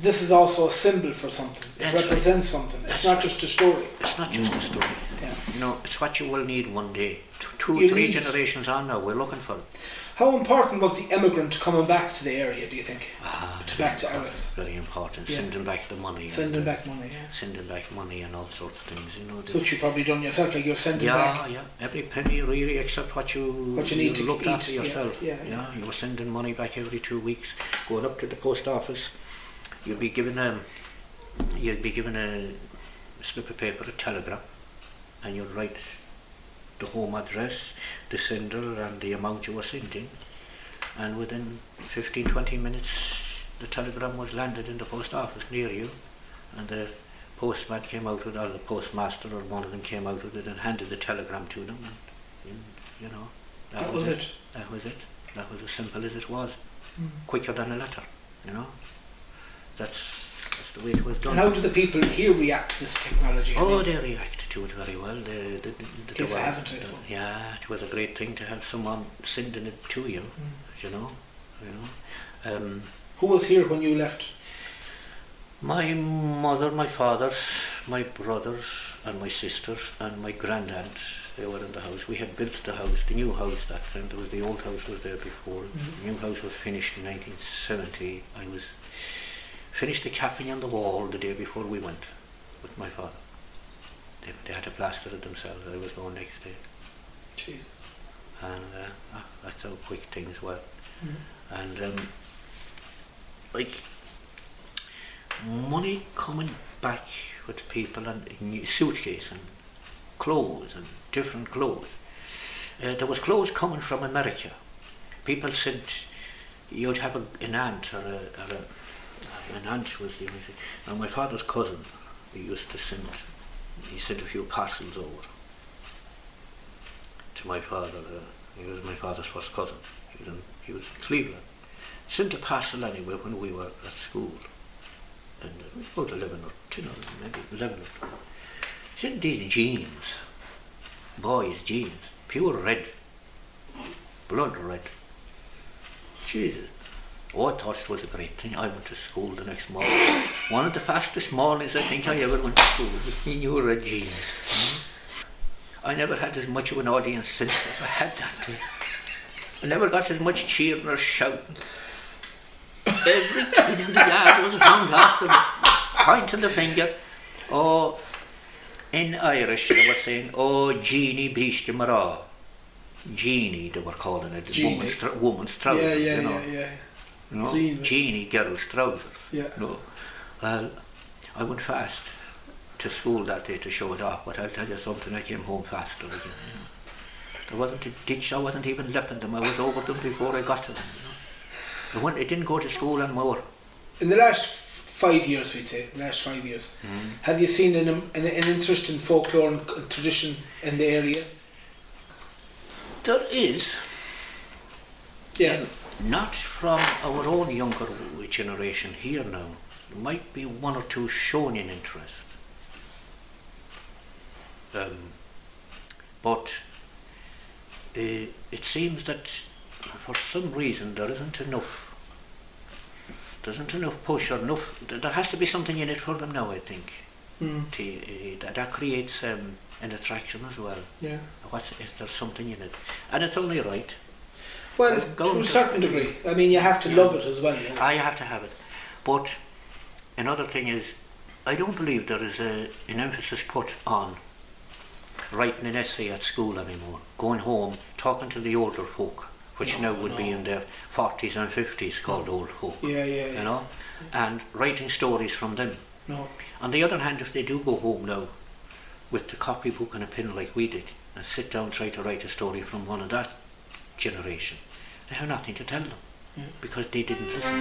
This is also a symbol for something. It represents something. It's not just a story. It's not just a story. Yeah. You know, it's what you will need one day. Two, 3 generations on now, we're looking for it. How important was the emigrant coming back to the area, do you think? Back to Iris. Very important. Yeah. Sending back the money. Sending back money, yeah. Sending back money and all sorts of things, you know. Which you've probably done yourself, like you're sending back. Yeah. Every penny really, except what you need to looked eat after yourself. Yeah. You were sending money back every 2 weeks, going up to the post office. You'd be given a slip of paper, a telegram, and you'd write the home address, the sender and the amount you were sending, and within 15-20 minutes the telegram was landed in the post office near you, and the postman came out with it, or the postmaster or one of them came out with it and handed the telegram to them, and you know, that was it. That was it. That was as simple as it was. Quicker than a letter, you know. That's the way it was done. And how do the people here react to this technology? They reacted to it very well. Kids haven't, I suppose. Yeah, it was a great thing to have someone sending it to you, you know. Who was here when you left? My mother, my fathers, my brothers and my sisters and my grandaunt, they were in the house. We had built the house, the new house that time. There was the old house was there before. The new house was finished in 1970. I was finished the capping on the wall the day before we went with my father. They had to plaster it themselves. I was going next day. Jeez. And that's how quick things were. And like money coming back with people and suitcase and clothes and different clothes. There was clothes coming from America. People said you'd have an aunt or an aunt was the only thing. And my father's cousin, he sent a few parcels over to my father. He was my father's first cousin. He was in Cleveland. Sent a parcel anyway when we were at school. And about 11 or 10 or maybe 11 or 12. Sent these jeans, boys' jeans, pure red, blood red. Jesus. Oh, I thought it was a great thing. I went to school the next morning. One of the fastest mornings I think I ever went to school with me new red jeans. I never had as much of an audience since as I had that day. I never got as much cheering or shouting. Every kid in the yard was hung up and pointing the finger. Oh, in Irish they were saying, oh, Jeannie Beast Mara. Jeannie, they were calling it, woman's trousers, Yeah. You know, Jeannie girls' trousers. Yeah. No. Well, I went fast to school that day to show it off, but I'll tell you something, I came home faster again. You know. There wasn't a ditch, I wasn't even lipping them, I was over them before I got to them. You know. I didn't go to school anymore. In the last 5 years, we'd say, have you seen an interest in folklore and tradition in the area? There is. Yeah. Not from our own younger generation here now. There might be one or two showing an interest. But it seems that for some reason there isn't enough push or enough. There has to be something in it for them now, I think. That creates an attraction as well. Yeah. If there's something in it, and it's only right. Well, to a certain degree. I mean, you have to love it as well. You know? You have to have it. But another thing is, I don't believe there is an emphasis put on writing an essay at school anymore. Going home, talking to the older folk, which now would be in their 40s and 50s, called old folk. Yeah. You know, and writing stories from them. No. On the other hand, if they do go home now with the copybook and a pen like we did, and sit down and try to write a story from one of that generation, they have nothing to tell them because they didn't listen.